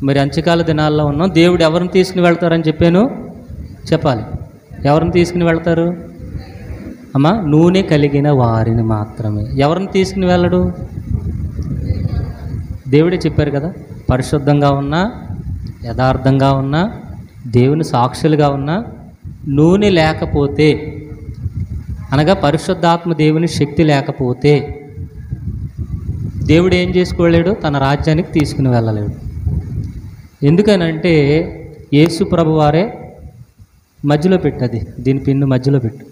మరి అంత్యకాల దినాల్లో ఉన్నాం. దేవుడు ఎవరిని తీసుకుని వెళ్తారని చెప్పాను, చెప్పాలి. ఎవరిని తీసుకుని వెళ్తారు అమ్మా? నూనె కలిగిన వారిని మాత్రమే. ఎవరిని తీసుకుని వెళ్ళడు? దేవుడే చెప్పారు కదా, పరిశుద్ధంగా ఉన్నా, యథార్థంగా ఉన్నా, దేవుని సాక్షులుగా ఉన్నా, నూనె లేకపోతే అనగా పరిశుద్ధాత్మ దేవుని శక్తి లేకపోతే దేవుడు ఏం చేసుకోలేడు? తన రాజ్యానికి తీసుకుని వెళ్ళలేడు. ఎందుకనంటే యేసు ప్రభువారే మధ్యలో పెట్టది, దీని పిన్ను మధ్యలో పెట్టు.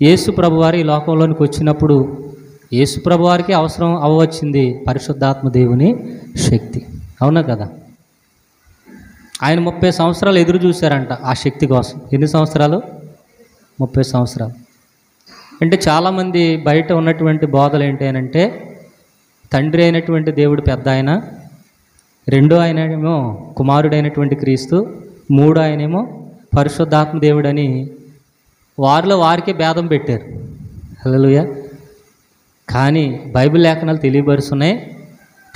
యేసు ప్రభువారు ఈ లోకంలోనికి వచ్చినప్పుడు యేసు ప్రభువారికి అవసరం అవ్వచ్చింది పరిశుద్ధాత్మ దేవుని శక్తి. అవునా కదా? ఆయన 30 సంవత్సరాలు ఎదురు చూశారంట ఆ శక్తి కోసం. ఎన్ని సంవత్సరాలు? 30 సంవత్సరాలు. అంటే చాలామంది బయట ఉన్నటువంటి బోధలు ఏంటి అంటే, తండ్రి అయినటువంటి దేవుడు పెద్ద ఆయన, రెండో ఆయనేమో కుమారుడైనటువంటి క్రీస్తు, మూడో ఆయనేమో పరిశుద్ధాత్మ దేవుడని వారిలో వారికే భేదం పెట్టారు. హల్లెలూయా. కానీ బైబిల్ లేఖనాలు తెలియబరుస్తున్నాయి,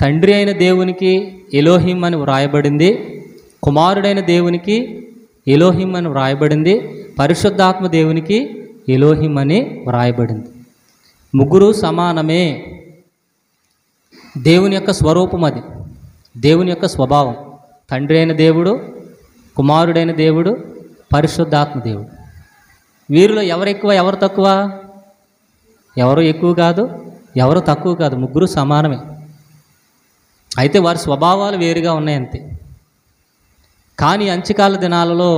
తండ్రి అయిన దేవునికి ఎలోహిం అని వ్రాయబడింది, కుమారుడైన దేవునికి ఎలోహిం అని వ్రాయబడింది, పరిశుద్ధాత్మ దేవునికి ఎలోహిం అని వ్రాయబడింది. ముగ్గురు సమానమే. దేవుని యొక్క స్వరూపం అది, దేవుని యొక్క స్వభావం. తండ్రి అయిన దేవుడు, కుమారుడైన దేవుడు, పరిశుద్ధాత్మ దేవుడు. వీరిలో ఎవరు ఎక్కువ, ఎవరు తక్కువ? ఎవరు ఎక్కువ కాదు, ఎవరు తక్కువ కాదు, ముగ్గురు సమానమే. అయితే వారి స్వభావాలు వేరుగా ఉన్నాయి అంతే. కానీ అంత్యకాల దినాలలో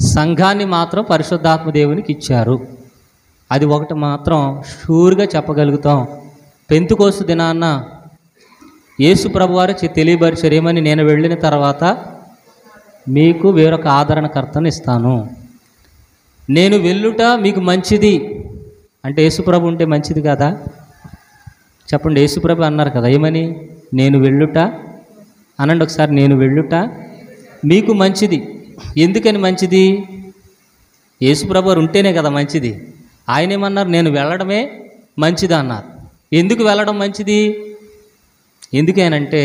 సంఘాన్ని మాత్రం పరిశుద్ధాత్మ దేవునికి ఇచ్చారు. అది ఒకటి మాత్రం షూర్గా చెప్పగలుగుతాం. పెంతెకోస్తు దినాన్న యేసు ప్రభువారు తెలియపరిచారు ఏమని? నేను వెళ్ళిన తర్వాత మీకు వేరొక ఆదరణకర్తను ఇస్తాను, నేను వెళ్ళుట మీకు మంచిది. అంటే యేసుప్రభు ఉంటే మంచిది కదా? చెప్పండి. యేసుప్రభు అన్నారు కదా ఏమని? నేను వెళ్ళుట అనండి ఒకసారి. నేను వెళ్ళుట మీకు మంచిది. ఎందుకని మంచిది? యేసుప్రభు వారు ఉంటేనే కదా మంచిది. ఆయన ఏమన్నారు? నేను వెళ్ళడమే మంచిది అన్నారు. ఎందుకు వెళ్ళడం మంచిది? ఎందుకేనంటే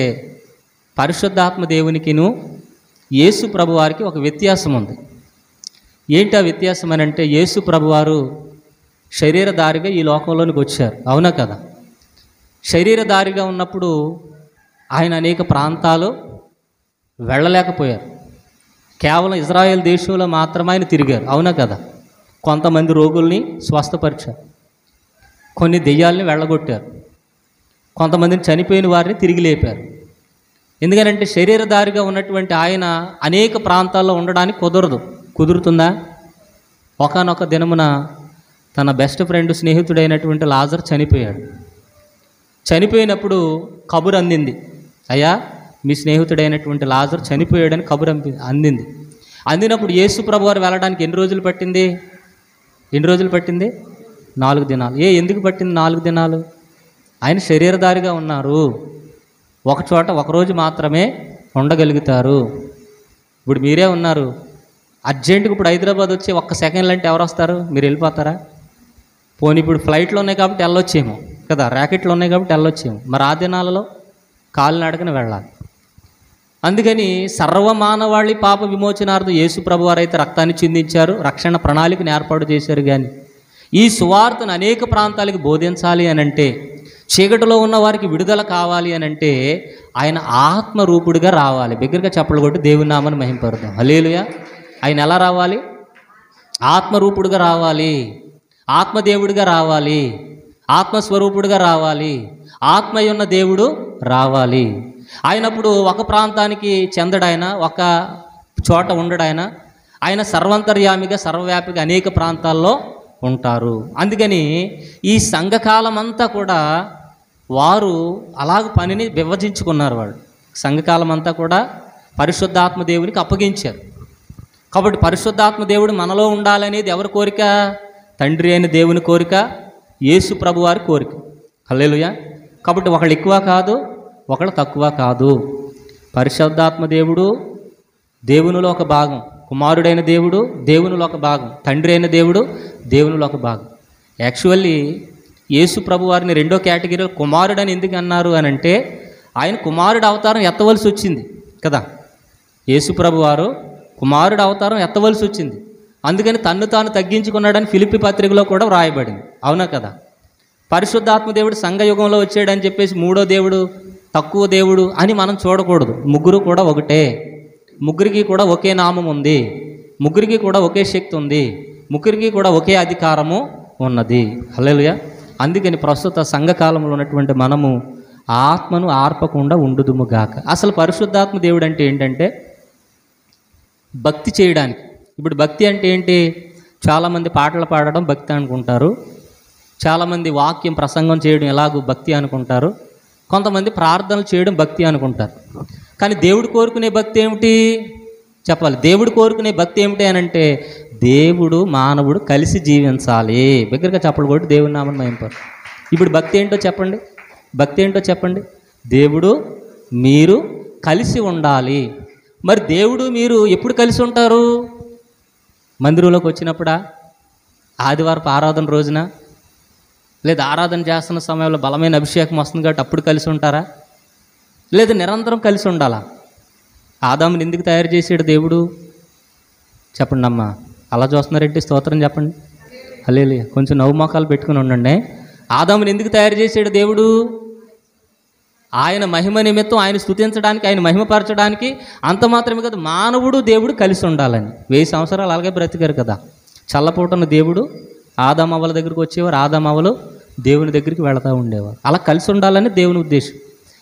పరిశుద్ధాత్మ దేవునికిను యేసు ప్రభు వారికి ఒక వ్యత్యాసం ఉంది. ఏంటి ఆ వ్యత్యాసం అని అంటే, యేసు ప్రభువారు శరీరధారిగా ఈ లోకంలోనికి వచ్చారు. అవునా కదా? శరీరధారిగా ఉన్నప్పుడు ఆయన అనేక ప్రాంతాలు వెళ్ళలేకపోయారు. కేవలం ఇజ్రాయెల్ దేశంలో మాత్రమే ఆయన తిరిగారు. అవునా కదా? కొంతమంది రోగుల్ని స్వస్థపరిచారు, కొన్ని దెయ్యాలని వెళ్ళగొట్టారు, కొంతమందిని చనిపోయిన వారిని తిరిగి లేపారు. ఎందుకనంటే శరీరధారిగా ఉన్నటువంటి ఆయన అనేక ప్రాంతాల్లో ఉండడానికి కుదురుతుందా? ఒకానొక దినమున తన బెస్ట్ ఫ్రెండ్, స్నేహితుడైనటువంటి లాజర్ చనిపోయాడు. చనిపోయినప్పుడు కబురు అందింది, అయ్యా మీ స్నేహితుడైనటువంటి లాజర్ చనిపోయాడని కబురు అందింది. అందినప్పుడు యేసు ప్రభు వారు వెళ్ళడానికి ఎన్ని రోజులు పట్టింది? 4 దినాలు. ఎందుకు పట్టింది 4 దినాలు? ఆయన శరీరధారిగా ఉన్నారు. ఒక చోట ఒకరోజు మాత్రమే ఉండగలుగుతారు. ఇప్పుడు మీరే ఉన్నారు, అర్జెంటుగా ఇప్పుడు హైదరాబాద్ వచ్చి 1 సెకండ్లు అంటే ఎవరు వస్తారు? మీరు వెళ్ళిపోతారా? పోనీ ఇప్పుడు ఫ్లైట్లు ఉన్నాయి కాబట్టి వెళ్ళొచ్చేమో కదా, ర్యాకెట్లు ఉన్నాయి కాబట్టి వెళ్ళొచ్చేమో. మరి ఆ దినాలలో కాలినడకన వెళ్ళాలి. అందుకని సర్వమానవాళి పాప విమోచనార్థం యేసు ప్రభు వారు అయితే రక్తాన్ని చిందించారు, రక్షణ ప్రణాళికను ఏర్పాటు చేశారు. కానీ ఈ సువార్తను అనేక ప్రాంతాలకు బోధించాలి అని అంటే, చీకటిలో ఉన్న వారికి విడుదల కావాలి అని అంటే ఆయన ఆత్మరూపుడిగా రావాలి. బిగ్గరగా చప్పట్లు కొట్టి దేవుని నామాన్ని మహింపరుద్దాం. హల్లెలూయా. ఆయన ఎలా రావాలి? ఆత్మరూపుడిగా రావాలి, ఆత్మదేవుడిగా రావాలి, ఆత్మస్వరూపుడిగా రావాలి, ఆత్మయున్న దేవుడు రావాలి. ఆయనప్పుడు ఒక ప్రాంతానికి చెందడాయన, ఒక చోట ఉండడాయన. ఆయన సర్వంతర్యామిగా, సర్వవ్యాపిగా అనేక ప్రాంతాల్లో ఉంటారు. అందుకని ఈ సంఘకాలం అంతా కూడా వారు అలాగ పనిని విభజించుకున్నారు. వాళ్ళు సంఘకాలం అంతా కూడా పరిశుద్ధాత్మ దేవునికి అప్పగించారు. కాబట్టి పరిశుద్ధాత్మ దేవుడు మనలో ఉండాలనేది ఎవరి కోరిక? తండ్రి అయిన దేవుని కోరిక, యేసు ప్రభు వారి కోరిక. హల్లెలూయా. కాబట్టి ఒకళ్ళు ఎక్కువ కాదు, ఒకళ్ళు తక్కువ కాదు. పరిశుద్ధాత్మ దేవుడు దేవునిలో ఒక భాగం, కుమారుడైన దేవుడు దేవునిలో ఒక భాగం, తండ్రి అయిన దేవుడు దేవునిలో ఒక భాగం. యాక్చువల్లీ యేసు ప్రభు వారిని రెండో కేటగిరీలో కుమారుడని ఎందుకు అన్నారు అని అంటే, ఆయన కుమారుడు అవతారం ఎత్తవలసి వచ్చింది. కదా. యేసుప్రభు వారు కుమారుడు అవతారం ఎత్తవలసి వచ్చింది. అందుకని తన్ను తాను తగ్గించుకున్నాడని ఫిలిప్పి పత్రికలో కూడా వ్రాయబడింది. అవునా కదా. పరిశుద్ధాత్మ దేవుడు సంఘయుగంలో వచ్చాడని చెప్పేసి మూడో దేవుడు, తక్కువ దేవుడు అని మనం చూడకూడదు. ముగ్గురు కూడా ఒకటే, ముగ్గురికి కూడా ఒకే నామం ఉంది, ముగ్గురికి కూడా ఒకే శక్తి ఉంది, ముగ్గురికి కూడా ఒకే అధికారము ఉన్నది. హల్లెలూయా. అందుకని ప్రస్తుత సంఘకాలంలో ఉన్నటువంటి మనము ఆత్మను ఆర్పకుండా ఉండుదుము గాక. అసలు పరిశుద్ధాత్మ దేవుడు అంటే ఏంటంటే భక్తి చేయడానికి. ఇప్పుడు భక్తి అంటే ఏంటి? చాలామంది పాటలు పాడడం భక్తి అనుకుంటారు, చాలామంది వాక్యం ప్రసంగం చేయడం ఎలాగూ భక్తి అనుకుంటారు, కొంతమంది ప్రార్థనలు చేయడం భక్తి అనుకుంటారు. కానీ దేవుడు కోరుకునే భక్తి ఏమిటి చెప్పాలి? దేవుడు కోరుకునే భక్తి ఏమిటి అని అంటే దేవుడు మానవుడు కలిసి జీవించాలి. దగ్గరగా చెప్పలు కొట్టి దేవుని నామం మహింపరు. ఇప్పుడు భక్తి ఏంటో చెప్పండి, భక్తి ఏంటో చెప్పండి. దేవుడు మీరు కలిసి ఉండాలి. మరి దేవుడు మీరు ఎప్పుడు కలిసి ఉంటారు? మందిరంలోకి వచ్చినప్పుడా, ఆదివారపు ఆరాధన రోజున, లేదా ఆరాధన చేస్తున్న సమయంలో బలమైన అభిషేకం వస్తుంది కాబట్టి అప్పుడు కలిసి ఉంటారా? లేదా నిరంతరం కలిసి ఉండాలా? ఆదాముని ఎందుకు తయారు చేసాడు దేవుడు చెప్పండి అమ్మా. అలా చూస్తున్నారేంటి? స్తోత్రం చెప్పండి. హల్లెలూయా. కొంచెం నవ్వు మొఖాలు పెట్టుకుని ఉండండి. ఆదాముని ఎందుకు తయారు చేసాడు దేవుడు? ఆయన మహిమ నిమిత్తం, ఆయన స్తుతించడానికి, ఆయన మహిమపరచడానికి. అంత మాత్రమే కదా, మానవుడు దేవుడు కలిసి ఉండాలని 1000 సంవత్సరాలు అలాగే బ్రతికారు కదా. చల్లపూటను దేవుడు ఆదామవ్వల దగ్గరికి వచ్చేవారు, ఆదామవ్వలు దేవుని దగ్గరికి వెళతూ ఉండేవారు. అలా కలిసి ఉండాలని దేవుని ఉద్దేశం.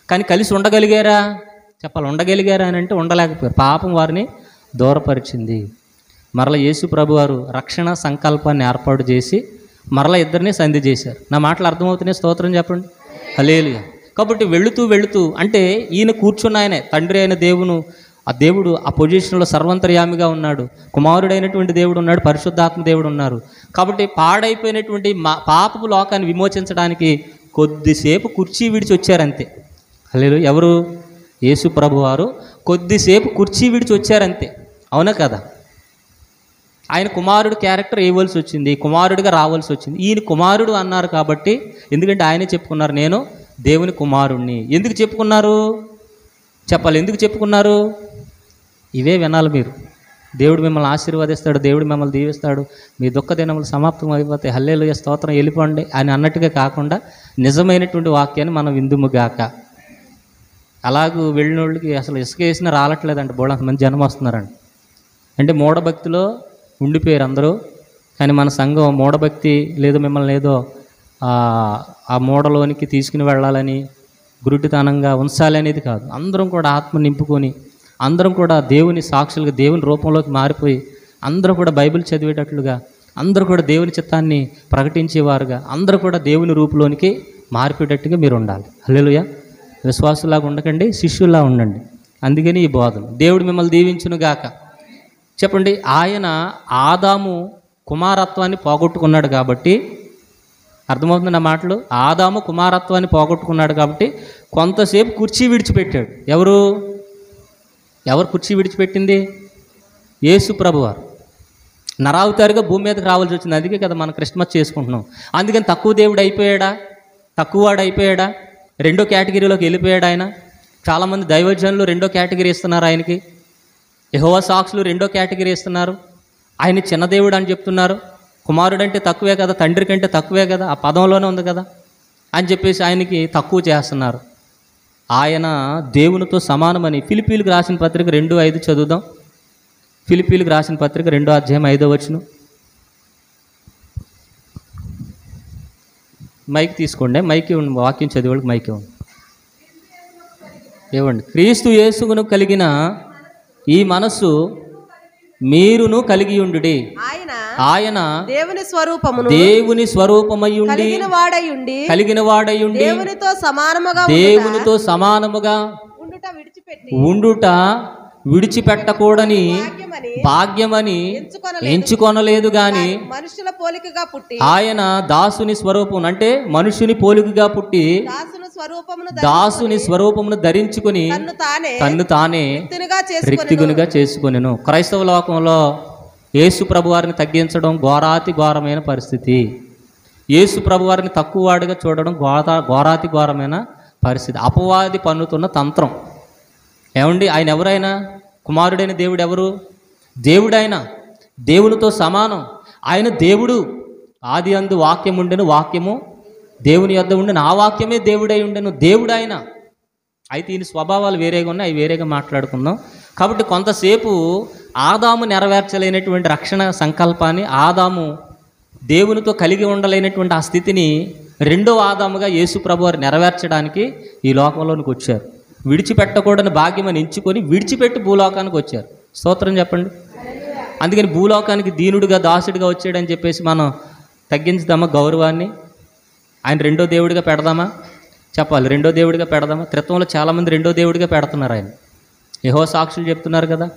కానీ కలిసి ఉండగలిగారా చెప్పాలి? ఉండగలిగారా అని అంటే ఉండలేకపోయారు. పాపం వారిని దూరపరిచింది. మరలా యేసు ప్రభు వారు రక్షణ సంకల్పాన్ని ఏర్పాటు చేసి మరలా ఇద్దరిని సంధి చేశారు. నా మాటలు అర్థమవుతున్నాయి? స్తోత్రం చెప్పండి. హల్లెలూయా. కాబట్టి వెళుతూ అంటే ఈయన కూర్చున్న ఆయనే తండ్రి అయిన దేవుడు ఆ పొజిషన్లో సర్వంతర్యామిగా ఉన్నాడు. కుమారుడైనటువంటి దేవుడు ఉన్నాడు, పరిశుద్ధాత్మ దేవుడు ఉన్నారు. కాబట్టి పాడైపోయినటువంటి పాపపు లోకాన్ని విమోచించడానికి కొద్దిసేపు కుర్చీ విడిచి వచ్చారంతే. హల్లెలూయా. ఎవరు? యేసు ప్రభు వారు కొద్దిసేపు కుర్చీ విడిచి వచ్చారంతే. అవునా కదా. ఆయన కుమారుడు క్యారెక్టర్ వేయవలసి వచ్చింది, కుమారుడిగా రావాల్సి వచ్చింది. ఈయన కుమారుడు అన్నారు కాబట్టి, ఎందుకంటే ఆయనే చెప్పుకున్నారు నేను దేవుని కుమారుణ్ణి. ఎందుకు చెప్పుకున్నారు చెప్పాలి? ఎందుకు చెప్పుకున్నారు? ఇవే వినాలి మీరు. దేవుడు మిమ్మల్ని ఆశీర్వదిస్తాడు, దేవుడు మిమ్మల్ని దీవిస్తాడు, మీ దుఃఖ దినములు సమాప్తం అయిపోతాయి, హల్లెలూయా స్తోత్రం వెళ్ళిపోండి అని అన్నట్టుగా కాకుండా నిజమైనటువంటి వాక్యాన్ని మనం విందుముగాక. అలాగూ వెళ్ళిన వాళ్ళకి అసలు ఇసుక వేసినా రాలట్లేదండి, బోళ్ళంత మంది జనం వస్తున్నారండి. అంటే మూఢభక్తిలో ఉండిపోయారు అందరూ. కానీ మన సంఘం మూఢభక్తి లేదు, మిమ్మల్ని ఏదో ఆ మూఢలోనికి తీసుకుని వెళ్ళాలని, గురుటితనంగా ఉంచాలి అనేది కాదు. అందరం కూడా ఆత్మ నింపుకొని, అందరం కూడా దేవుని సాక్షులుగా, దేవుని రూపంలోకి మారిపోయి, అందరూ కూడా బైబిల్ చదివేటట్లుగా, అందరూ కూడా దేవుని చిత్తాన్ని ప్రకటించేవారుగా, అందరూ కూడా దేవుని రూపంలోనికి మారిపోయేటట్టుగా మీరు ఉండాలి. హల్లెలూయా. విశ్వాసులాగా ఉండకండి, శిష్యుల్లా ఉండండి. అందుకని ఈ బోధలు. దేవుడు మిమ్మల్ని దీవించునుగాక. చెప్పండి. ఆయన ఆదాము కుమారత్వాన్ని పోగొట్టుకున్నాడు కాబట్టి, అర్థమవుతుంది నా మాటలు? ఆదాము కుమారత్వాన్ని పోగొట్టుకున్నాడు కాబట్టి కొంతసేపు కుర్చీ విడిచిపెట్టాడు. ఎవరు కుర్చీ విడిచిపెట్టింది? యేసు ప్రభువారు నరావతారిగా భూమి మీదకి రావాల్సి వచ్చింది. అందుకే కదా మనం క్రిస్మస్ చేసుకుంటున్నాం. అందుకని తక్కువ దేవుడు అయిపోయాడా? తక్కువవాడు అయిపోయాడా? రెండో కేటగిరీలోకి వెళ్ళిపోయాడు ఆయన. చాలామంది దైవజనులు రెండో కేటగిరీ ఇస్తున్నారు ఆయనకి. యెహోవా సాక్షులు రెండో కేటగిరీ ఇస్తున్నారు. ఆయన చిన్న దేవుడు అని చెప్తున్నారు. కుమారుడంటే తక్కువే కదా, తండ్రి కంటే తక్కువే కదా, ఆ పదంలోనే ఉంది కదా అని చెప్పేసి ఆయనకి తక్కువ చేస్తున్నారు. ఆయన దేవునితో సమానమని ఫిలిప్పీలకు రాసిన పత్రిక 2:5 చదువుదాం. ఫిలిప్పీలకు రాసిన పత్రిక 2వ అధ్యాయం 5వ వచనం. మైక్ తీసుకోండి, మైక్ ఇవ్వండి, వాక్యం చదివేవాళ్ళకి మైక్ ఇవ్వండి. ఇవ్వండి. క్రీస్తు యేసును కలిగిన ఈ మనస్సు మీరును కలిగి ఉండుడి. ఆయన దేవుని స్వరూపమయ్యుండి కలిగిన వాడయుండి దేవునితో సమానముగా ఉండుట విడిచిపెట్టకూడని భాగ్యమని ఎంచుకొనలేదు గాని ఆయన దాసుని స్వరూపం అంటే మనుషుని పోలికగా పుట్టి దాసుని స్వరూపమును ధరించుకుని తన్ను తానే రిక్తిగునిగా చేసుకొనెను. క్రైస్తవ లోకంలో యేసు ప్రభువారిని తగ్గించడం ఘోరాతి ఘోరమైన పరిస్థితి. యేసు ప్రభువారిని తక్కువవాడిగా చూడడం ఘోరాతి ఘోరమైన పరిస్థితి. అపవాది పన్నుతున్న తంత్రం. ఏమండి, ఆయన ఎవరైనా కుమారుడైన దేవుడు ఎవరు? దేవుడైన దేవునితో సమానం. ఆయన దేవుడు. ఆది అందు వాక్యం ఉండెను, వాక్యము దేవుని యొద్ద ఉండెను, ఆ వాక్యమే దేవుడై ఉండెను. దేవుడు ఆయన. అయితే ఈయన స్వభావాలు వేరేగా ఉన్నాయి, అవి వేరేగా మాట్లాడుకుందాం. కాబట్టి కొంతసేపు ఆదాము నెరవేర్చలేనటువంటి రక్షణ సంకల్పాన్ని, ఆదాము దేవునితో కలిగి ఉండలేనటువంటి ఆ స్థితిని రెండో ఆదాముగా యేసు ప్రభువారు నెరవేర్చడానికి ఈ లోకంలోనికి వచ్చారు. విడిచిపెట్టకూడని భాగ్యమని ఎంచుకొని విడిచిపెట్టి భూలోకానికి వచ్చారు. స్తోత్రం చెప్పండి. అందుకని భూలోకానికి దీనుడిగా, దాసుడిగా వచ్చాడని చెప్పేసి మనం తగ్గించుదామా గౌరవాన్ని? ఆయన రెండో దేవుడిగా పెడదామా? చెప్పాలి, రెండో దేవుడిగా పెడదామా? త్రిత్వంలో చాలామంది రెండో దేవుడిగా పెడుతున్నారు ఆయన. యెహోవా సాక్షులు చెప్తున్నారు కదా,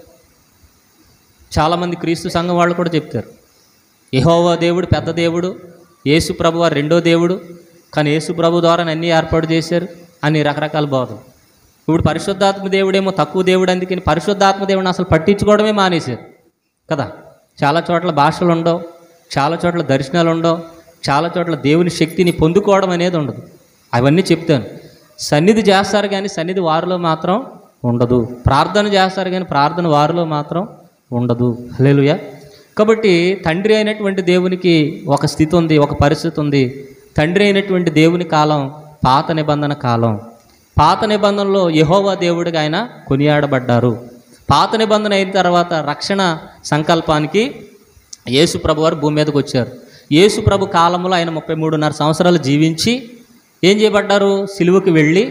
చాలామంది క్రీస్తు సంఘం వాళ్ళు కూడా చెప్తారు యెహోవా దేవుడు పెద్ద దేవుడు, యేసు ప్రభు వారు రెండో దేవుడు, కానీ యేసు ప్రభు ద్వారా అన్నీ ఏర్పాటు చేశారు అని రకరకాల బోధలు. ఇప్పుడు పరిశుద్ధాత్మ దేవుడేమో తక్కువ దేవుడు, అందుకని పరిశుద్ధాత్మ దేవుడిని అసలు పట్టించుకోవడమే మానేశారు కదా. చాలా చోట్ల భాషలు ఉండవు, చాలా చోట్ల దర్శనాలు ఉండవు, చాలా చోట్ల దేవుని శక్తిని పొందుకోవడం అనేది ఉండదు. అవన్నీ చెప్తాను. సన్నిధి చేస్తారు కానీ సన్నిధి వారిలో మాత్రం ఉండదు. ప్రార్థన చేస్తారు కానీ ప్రార్థన వారిలో మాత్రం ఉండదు. హల్లెలూయా. కాబట్టి తండ్రి అయినటువంటి దేవునికి ఒక స్థితి ఉంది, ఒక పరిస్థితి ఉంది. తండ్రి అయినటువంటి దేవుని కాలం పాత నిబంధన కాలం. పాత నిబంధనలో యెహోవా దేవుడిగా ఆయన కొనియాడబడ్డారు. పాత నిబంధన అయిన తర్వాత రక్షణ సంకల్పానికి యేసు ప్రభు వారు భూమి మీదకి వచ్చారు. యేసు ప్రభు కాలంలో ఆయన 33.5 సంవత్సరాలు జీవించి ఏం చేయబడ్డారు? సిలువకి వెళ్ళి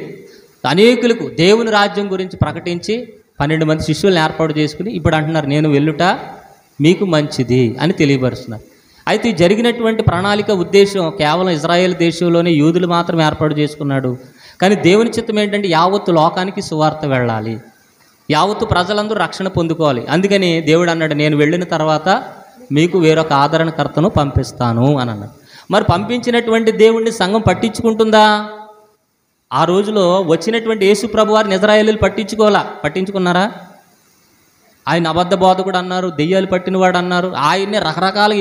అనేకులకు దేవుని రాజ్యం గురించి ప్రకటించి 12 మంది శిష్యులను ఏర్పాటు చేసుకుని ఇప్పుడు అంటున్నారు, నేను వెళ్ళుట మీకు మంచిది అని తెలియపరుస్తున్నారు. అయితే జరిగినటువంటి ప్రణాళిక ఉద్దేశం కేవలం ఇజ్రాయేల్ దేశంలోనే యూదులు మాత్రం ఏర్పాటు చేసుకున్నాడు. కానీ దేవుని చిత్తం ఏంటంటే యావత్తు లోకానికి సువార్త వెళ్ళాలి, యావత్తు ప్రజలందరూ రక్షణ పొందుకోవాలి. అందుకని దేవుడు అన్నాడు, నేను వెళ్ళిన తర్వాత మీకు వేరొక ఆదరణకర్తను పంపిస్తాను అని అన్నాడు. మరి పంపించినటువంటి దేవుణ్ణి సంఘం పట్టించుకుంటుందా? ఆ రోజులో వచ్చినటువంటి యేసు ప్రభు వారిని ఇజ్రాయేలీలు పట్టించుకున్నారా? ఆయన అబద్ధ బోధకుడు అన్నారు, దెయ్యాలు పట్టినవాడు అన్నారు. ఆయన్నే రకరకాలుగా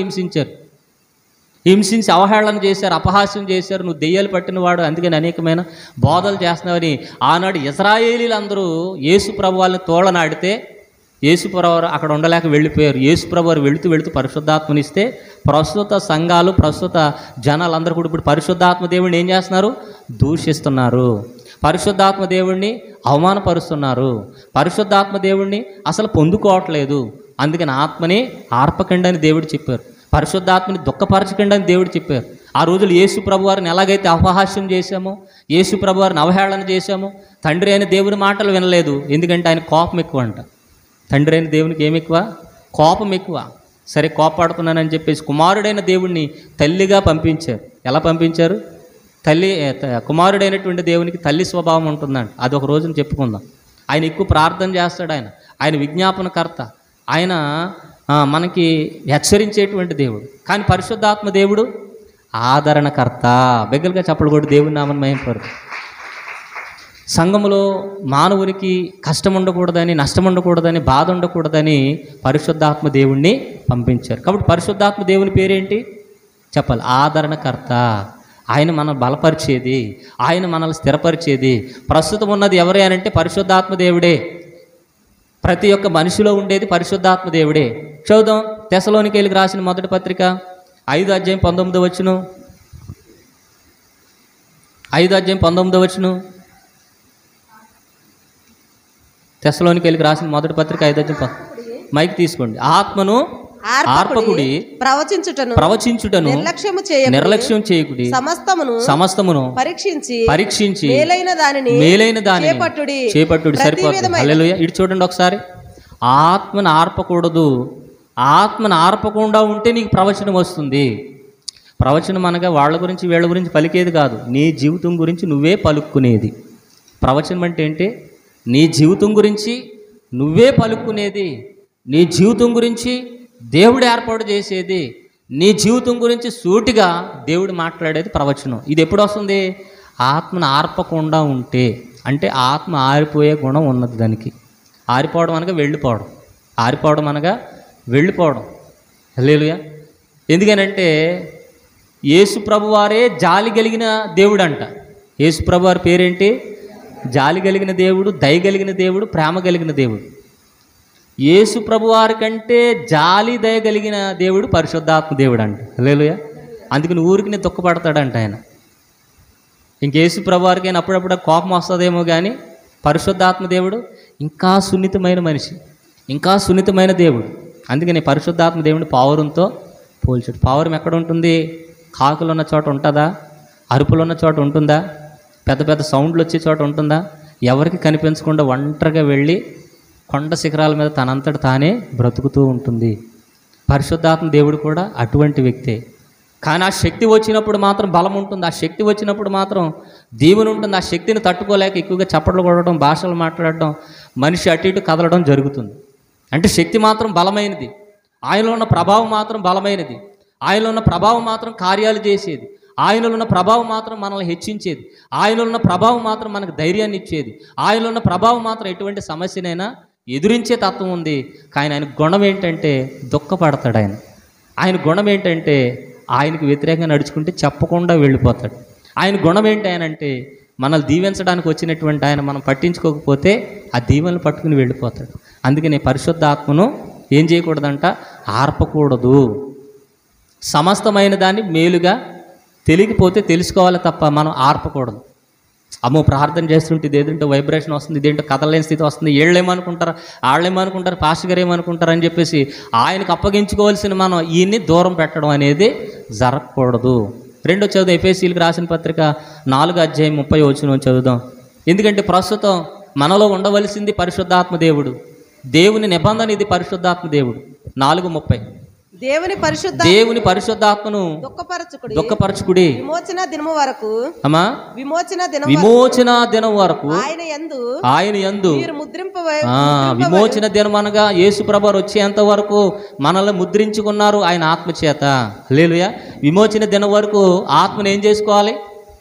హింసించి అవహేళన చేశారు, అపహాస్యం చేశారు. నువ్వు దెయ్యాలు పట్టినవాడు, అందుకని అనేకమైన బోధలు చేస్తున్నావని ఆనాడు ఇజ్రాయేలీలందరూ యేసు ప్రభు వాళ్ళని తోళనాడితే యేసు ప్రభు వారు అక్కడ ఉండలేక వెళ్ళిపోయారు. యేసు ప్రభు వారు వెళుతూ పరిశుద్ధాత్మనిస్తే ప్రస్తుత సంఘాలు, ప్రస్తుత జనాలందరూ కూడా ఇప్పుడు పరిశుద్ధాత్మ దేవుడిని ఏం చేస్తున్నారు? దూషిస్తున్నారు. పరిశుద్ధాత్మ దేవుడిని అవమానపరుస్తున్నారు. పరిశుద్ధాత్మ దేవుడిని అసలు పొందుకోవట్లేదు. అందుకని ఆత్మని ఆర్పకండి అని దేవుడు చెప్పారు. పరిశుద్ధాత్మని దుఃఖపరచకండి అని దేవుడు చెప్పారు. ఆ రోజులు యేసు ప్రభు వారిని ఎలాగైతే అపహాస్యం చేశామో, యేసు ప్రభు వారిని అవహేళన చేశామో, తండ్రి అయిన దేవుని మాటలు వినలేదు. ఎందుకంటే ఆయన కోపం ఎక్కువ అంట. తండ్రి అయిన దేవునికి ఏమి ఎక్కువ? కోపం ఎక్కువ. సరే కోపాడుతున్నానని చెప్పేసి కుమారుడైన దేవుణ్ణి తల్లిగా పంపించారు. ఎలా పంపించారు? కుమారుడైనటువంటి దేవునికి తల్లి స్వభావం ఉంటుందండి. అది ఒక రోజున చెప్పుకుందాం. ఆయన ఎక్కువ ప్రార్థన చేస్తాడు. ఆయన విజ్ఞాపనకర్త. ఆయన మనకి హెచ్చరించేటువంటి దేవుడు. కానీ పరిశుద్ధాత్మ దేవుడు ఆదరణకర్త. బిగ్గరగా చెప్పలు కూడా దేవుని నామని మహింపరు. సంఘములో మానవునికి కష్టం ఉండకూడదని, నష్టం ఉండకూడదని, బాధ ఉండకూడదని పరిశుద్ధాత్మ దేవుణ్ణి పంపించారు. కాబట్టి పరిశుద్ధాత్మ దేవుని పేరేంటి చెప్పాలి? ఆదరణకర్త. ఆయన మనల్ని బలపరిచేది, ఆయన మనల్ని స్థిరపరిచేది. ప్రస్తుతం ఉన్నది ఎవరే అని అంటే పరిశుద్ధాత్మ దేవుడే. ప్రతి ఒక్క మనిషిలో ఉండేది పరిశుద్ధాత్మ దేవుడే. చూద్దాం, తెస్సలోనికీయులకు రాసిన మొదటి పత్రిక 5వ అధ్యాయం 19వ వచనం. 5వ అధ్యాయం 19వ వచనం. తెస్సలోనికీయులకు రాసిన మొదటి పత్రిక 5వ అధ్యాయం. మైక్ తీసుకోండి. ఆత్మను ఆర్పకుడి, ప్రవచించుటను నిర్లక్ష్యం చేయకుడి, సమస్తమును పరీక్షించి మేలైన దానిని చేపట్టుడి. సరిపోతుంది. హల్లెలూయా. ఇటు చూడండి ఒకసారి. ఆత్మను ఆర్పకూడదు. ఆత్మను ఆర్పకుండా ఉంటే నీకు ప్రవచనం వస్తుంది. ప్రవచనం అనగా వాళ్ళ గురించి వీళ్ళ గురించి పలికేది కాదు, నీ జీవితం గురించి నువ్వే పలుక్కునేది. ప్రవచనం అంటే ఏంటి? నీ జీవితం గురించి నువ్వే పలుక్కునేది, నీ జీవితం గురించి దేవుడు ఏర్పాటు చేసేది, నీ జీవితం గురించి సూటిగా దేవుడు మాట్లాడేది ప్రవచనం. ఇది ఎప్పుడు వస్తుంది? ఆత్మను ఆర్పకుండా ఉంటే. అంటే ఆత్మ ఆరిపోయే గుణం ఉన్నది దానికి. ఆరిపోవడం అనగా వెళ్ళిపోవడం, ఆరిపోవడం అనగా వెళ్ళిపోవడం. హల్లెలూయా. ఎందుకనంటే యేసు ప్రభు వారే జాలి కలిగిన దేవుడు అంట. యేసు ప్రభు వారి పేరేంటి? జాలి కలిగిన దేవుడు, దయ కలిగిన దేవుడు, ప్రేమ కలిగిన దేవుడు. యేసు ప్రభువారి కంటే జాలి దయ కలిగిన దేవుడు పరిశుద్ధాత్మ దేవుడు అంట. హల్లెలూయా. అందుకని ఊరికి దుఃఖపడతాడంట ఆయన. ఇంకేసు ప్రభువారికి అప్పుడప్పుడు కోపం వస్తుందేమో కానీ పరిశుద్ధాత్మ దేవుడు ఇంకా సున్నితమైన మనిషి, ఇంకా సున్నితమైన దేవుడు. అందుకని పరిశుద్ధాత్మ దేవుడిని పావురంతో పోల్చాడు. పావురం ఎక్కడ ఉంటుంది? కాకులు ఉన్న చోట ఉంటుందా? అరుపులు ఉన్న చోట ఉంటుందా? పెద్ద పెద్ద సౌండ్లు వచ్చే చోట ఉంటుందా? ఎవరికి కనిపించకుండా ఒంటరిగా వెళ్ళి కొండ శిఖరాల మీద తనంతట తానే బ్రతుకుతూ ఉంటుంది. పరిశుద్ధాత్మ దేవుడు కూడా అటువంటి వ్యక్తే. కానీ ఆ శక్తి వచ్చినప్పుడు మాత్రం బలం ఉంటుంది, ఆ శక్తి వచ్చినప్పుడు మాత్రం దేవుని ఉంటుంది. ఆ శక్తిని తట్టుకోలేక ఎక్కువగా చప్పట్లు కొట్టడం, భాషలు మాట్లాడడం, మనిషి అటు ఇటు కదలడం జరుగుతుంది. అంటే శక్తి మాత్రం బలమైనది, ఆయనలో ఉన్న ప్రభావం మాత్రం బలమైనది, ఆయనలో ఉన్న ప్రభావం మాత్రం కార్యాలు చేసేది, ఆయనలో ఉన్న ప్రభావం మాత్రం మనల్ని హెచ్చించేది, ఆయనలో ఉన్న ప్రభావం మాత్రం మనకు ధైర్యాన్ని ఇచ్చేది, ఆయనలో ఉన్న ప్రభావం మాత్రం ఎటువంటి సమస్యనైనా ఎదురించే తత్వం ఉంది. కానీ ఆయన గుణం ఏంటంటే దుఃఖపడతాడు. ఆయన గుణం ఏంటంటే ఆయనకు వ్యతిరేకంగా నడుచుకుంటే చెప్పకుండా వెళ్ళిపోతాడు. ఆయన గుణం ఏంటంటే మనల్ని దీవించడానికి వచ్చినటువంటి ఆయన మనం పట్టించుకోకపోతే ఆ దీవెనలు పట్టుకుని వెళ్ళిపోతాడు. అందుకని పరిశుద్ధాత్మను ఏం చేయకూడదంట? ఆర్పకూడదు. సమస్తమైన దాన్ని మేలుగా తెలియకపోతే తెలుసుకోవాలి తప్ప మనం ఆర్పకూడదు. అమ్మో ప్రార్థన చేస్తుంటే ఇదేంటో వైబ్రేషన్ వస్తుంది, ఇదేంటో కదలలేని స్థితి వస్తుంది, ఏళ్ళేమనుకుంటారు, వాళ్ళేమనుకుంటారు, పాస్టర్ గారు ఏమనుకుంటారు అని చెప్పేసి ఆయనకు అప్పగించుకోవాల్సిన మనం ఈయన్ని దూరం పెట్టడం అనేది జరగకూడదు. రెండో చదువు ఎఫెసీయులకు రాసిన పత్రిక 4:30 చదువుదాం. ఎందుకంటే ప్రస్తుతం మనలో ఉండవలసింది పరిశుద్ధాత్మ దేవుడు. దేవుని నిబంధన ఇది పరిశుద్ధాత్మ దేవుడు. 4:30 దేవుని పరిశుద్ధాత్మను దుఃఖపరచుకుడి విమోచన దినం వరకు ఆయన యందు విమోచన దినం అనగా యేసు ప్రభువు వచ్చేంత వరకు మనల్ని ముద్రించుకున్నారు ఆయన ఆత్మ చేత. హల్లెలూయా. విమోచన దినం వరకు ఆత్మను ఏం చేసుకోవాలి?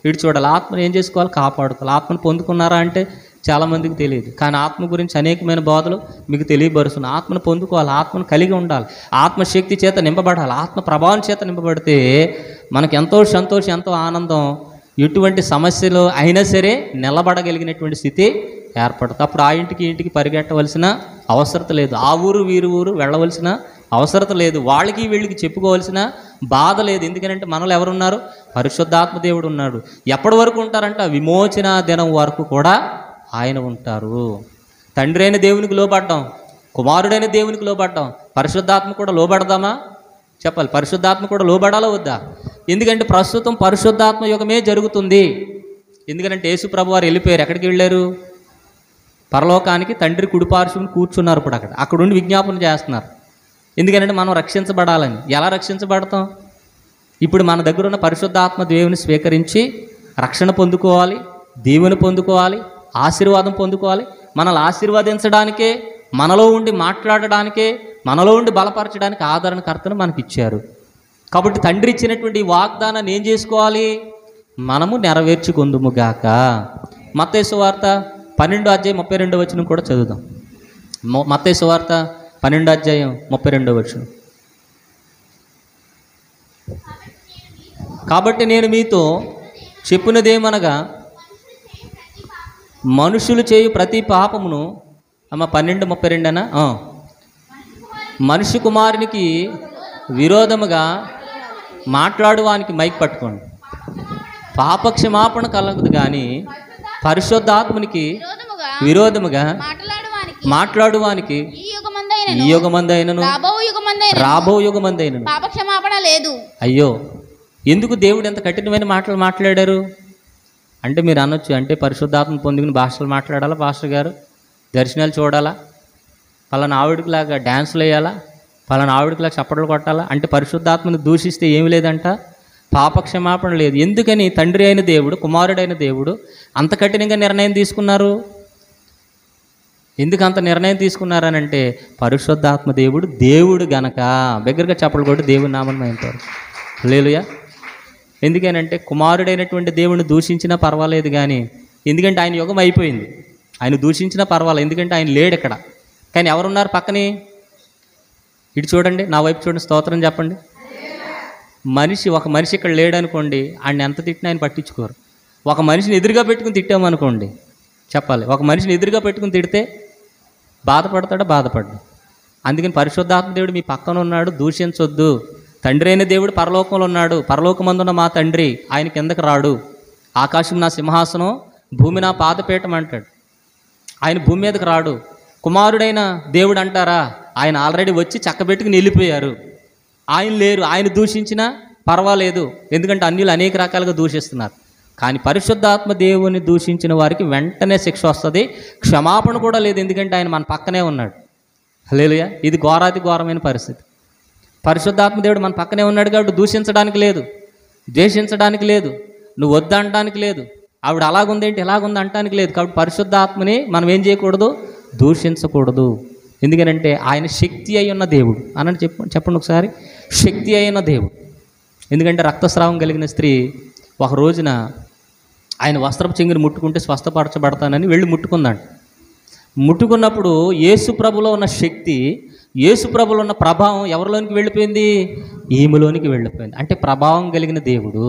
ఇటు చూడాలి. ఆత్మను ఏం చేసుకోవాలి? కాపాడుకోవాలి. ఆత్మను పొందుకున్నారా అంటే చాలామందికి తెలియదు. కానీ ఆత్మ గురించి అనేకమైన బోధలు మీకు తెలియబరుస్తున్నాయి. ఆత్మను పొందుకోవాలి, ఆత్మను కలిగి ఉండాలి, ఆత్మశక్తి చేత నింపబడాలి. ఆత్మ ప్రభావం చేత నింపబడితే మనకు ఎంతో సంతోషం, ఎంతో ఆనందం. ఎటువంటి సమస్యలు అయినా సరే నిలబడగలిగినటువంటి స్థితి ఏర్పడుతుంది. అప్పుడు ఆ ఇంటికి ఇంటికి పరిగెట్టవలసిన అవసరం లేదు, ఆ ఊరు వీరు ఊరు వెళ్ళవలసిన అవసరం లేదు, వాళ్ళకి వీళ్ళకి చెప్పుకోవాల్సిన బాధ లేదు. ఎందుకంటే మనలో ఎవరున్నారు? పరిశుద్ధాత్మ దేవుడు ఉన్నాడు. ఎప్పటి వరకు ఉంటారంట? విమోచన దినం వరకు కూడా ఆయన ఉంటారు. తండ్రి అయిన దేవునికి లోబడ్డాం, కుమారుడైన దేవునికి లోబడ్డాం, పరిశుద్ధాత్మ కూడా లోబడదామా? చెప్పాలి. పరిశుద్ధాత్మ కూడా లోబడాలా వద్దా? ఎందుకంటే ప్రస్తుతం పరిశుద్ధాత్మ యుగమే జరుగుతుంది. ఎందుకంటే యేసు ప్రభు వారు వెళ్ళిపోయారు. ఎక్కడికి వెళ్ళారు? పరలోకానికి. తండ్రి కుడిపార్శ్వని కూర్చున్నారు. ఇప్పుడు అక్కడ ఉండి విజ్ఞాపన చేస్తున్నారు. ఎందుకంటే మనం రక్షించబడాలని. ఎలా రక్షించబడతాం? ఇప్పుడు మన దగ్గర ఉన్న పరిశుద్ధాత్మ దేవుని స్వీకరించి రక్షణ పొందుకోవాలి, దేవుని పొందుకోవాలి, ఆశీర్వాదం పొందుకోవాలి. మనల్ని ఆశీర్వదించడానికే, మనలో ఉండి మాట్లాడడానికే, మనలో ఉండి బలపరచడానికి ఆదరణకర్తను మనకి ఇచ్చారు. కాబట్టి తండ్రి ఇచ్చినటువంటి వాగ్దానాన్ని ఏం చేసుకోవాలి? మనము నెరవేర్చుకుందుముగాక. మత్తయి సువార్త 12:32 కూడా చదువుదాం. మత్తయి సువార్త 12:32. కాబట్టి నేను మీతో చెప్పినదేమనగా మనుషులు చేయు ప్రతి పాపమును 12:32 మనిషి కుమారునికి విరోధముగా మాట్లాడువానికి మైక్ పట్టుకోండి. పాపక్షమాపణ కలగదు కానీ పరిశుద్ధాత్మనికి విరోధముగా మాట్లాడువానికి ఈ యుగమందైనను రాబో యుగమందైనను పాపక్షమాపణ లేదు. అయ్యో, ఎందుకు దేవుడు ఎంత కఠినమైన మాటలు మాట్లాడారు అంటే మీరు అనొచ్చు, అంటే పరిశుద్ధాత్మ పొందుకుని భాషలు మాట్లాడాలా పాస్టర్ గారు, దర్శనాలు చూడాలా, పలానా ఆవిడకిలాగా డ్యాన్సులు వేయాలా, పలానా ఆవిడకిలాగా చప్పట్లు కొట్టాలా, అంటే పరిశుద్ధాత్మను దూషిస్తే ఏమి లేదంట, పాపక్షమాపణ లేదు. ఎందుకని తండ్రి అయిన దేవుడు, కుమారుడైన దేవుడు అంత కఠినంగా నిర్ణయం తీసుకున్నారు? ఎందుకు అంత నిర్ణయం తీసుకున్నారనంటే పరిశుద్ధాత్మ దేవుడు గనక. దగ్గరగా చప్పట్లు కొట్టి దేవుని నామం అంటారు. హల్లెలూయా. ఎందుకనంటే కుమారుడైనటువంటి దేవుడిని దూషించినా పర్వాలేదు కానీ, ఎందుకంటే ఆయన యుగం అయిపోయింది. ఆయన దూషించినా పర్వాలేదు, ఎందుకంటే ఆయన లేడు ఇక్కడ. కానీ ఎవరున్నారు పక్కనే? ఇటు చూడండి, నా వైపు చూడండి, స్తోత్రం చెప్పండి. ఒక మనిషి ఇక్కడ లేడనుకోండి, ఆయన ఎంత తిట్టినా ఆయన పట్టించుకోరు. ఒక మనిషిని ఎదురుగా పెట్టుకుని తిట్టామనుకోండి, చెప్పాలి. ఒక మనిషిని ఎదురుగా పెట్టుకుని తిడితే బాధపడతాడా? బాధపడ్డా. అందుకని పరిశుద్ధాత్మ దేవుడు మీ పక్కన ఉన్నాడు, దూషించొద్దు. తండ్రి అయిన దేవుడు పరలోకంలో ఉన్నాడు, పరలోకమందున్న మా తండ్రి, ఆయన కిందకి రాడు. ఆకాశం నా సింహాసనం, భూమి నా పాదపీఠం అంటాడు. ఆయన భూమి మీదకి రాడు. కుమారుడైన దేవుడు అంటారా? ఆయన ఆల్రెడీ వచ్చి చక్కబెట్టుకుని వెళ్ళిపోయారు. ఆయన లేరు. ఆయన దూషించినా పర్వాలేదు, ఎందుకంటే అన్యులు అనేక రకాలుగా దూషిస్తున్నారు. కానీ పరిశుద్ధాత్మ దేవుని దూషించిన వారికి వెంటనే శిక్ష వస్తుంది, క్షమాపణ కూడా లేదు, ఎందుకంటే ఆయన మన పక్కనే ఉన్నాడు. హల్లెలూయా. ఇది ఘోరాతి ఘోరమైన పరిస్థితి. పరిశుద్ధాత్మ దేవుడు మన పక్కనే ఉన్నాడు కాబట్టి దూషించడానికి లేదు, ద్వేషించడానికి లేదు, నువ్వు వద్దంటానికి లేదు, ఆవిడ అలాగుందేంటి ఇలాగుంది అంటానికి లేదు. కాబట్టి పరిశుద్ధాత్మని మనం ఏం చేయకూడదు? దూషించకూడదు. ఎందుకనంటే ఆయన శక్తి అయి ఉన్న దేవుడు అన్నట్టు చెప్పండి ఒకసారి. శక్తి అయిన దేవుడు. ఎందుకంటే రక్తస్రావం కలిగిన స్త్రీ ఒక రోజున ఆయన వస్త్రపు చెంగుని ముట్టుకుంటే స్వస్థపరచబడతానని వెళ్ళి ముట్టుకుందంట. ముట్టుకున్నప్పుడు యేసు ప్రభులో ఉన్న శక్తి, యేసు ప్రభులో ఉన్న ప్రభావం ఎవరిలోనికి వెళ్ళిపోయింది? ఈమెలోనికి వెళ్ళిపోయింది. అంటే ప్రభావం కలిగిన దేవుడు.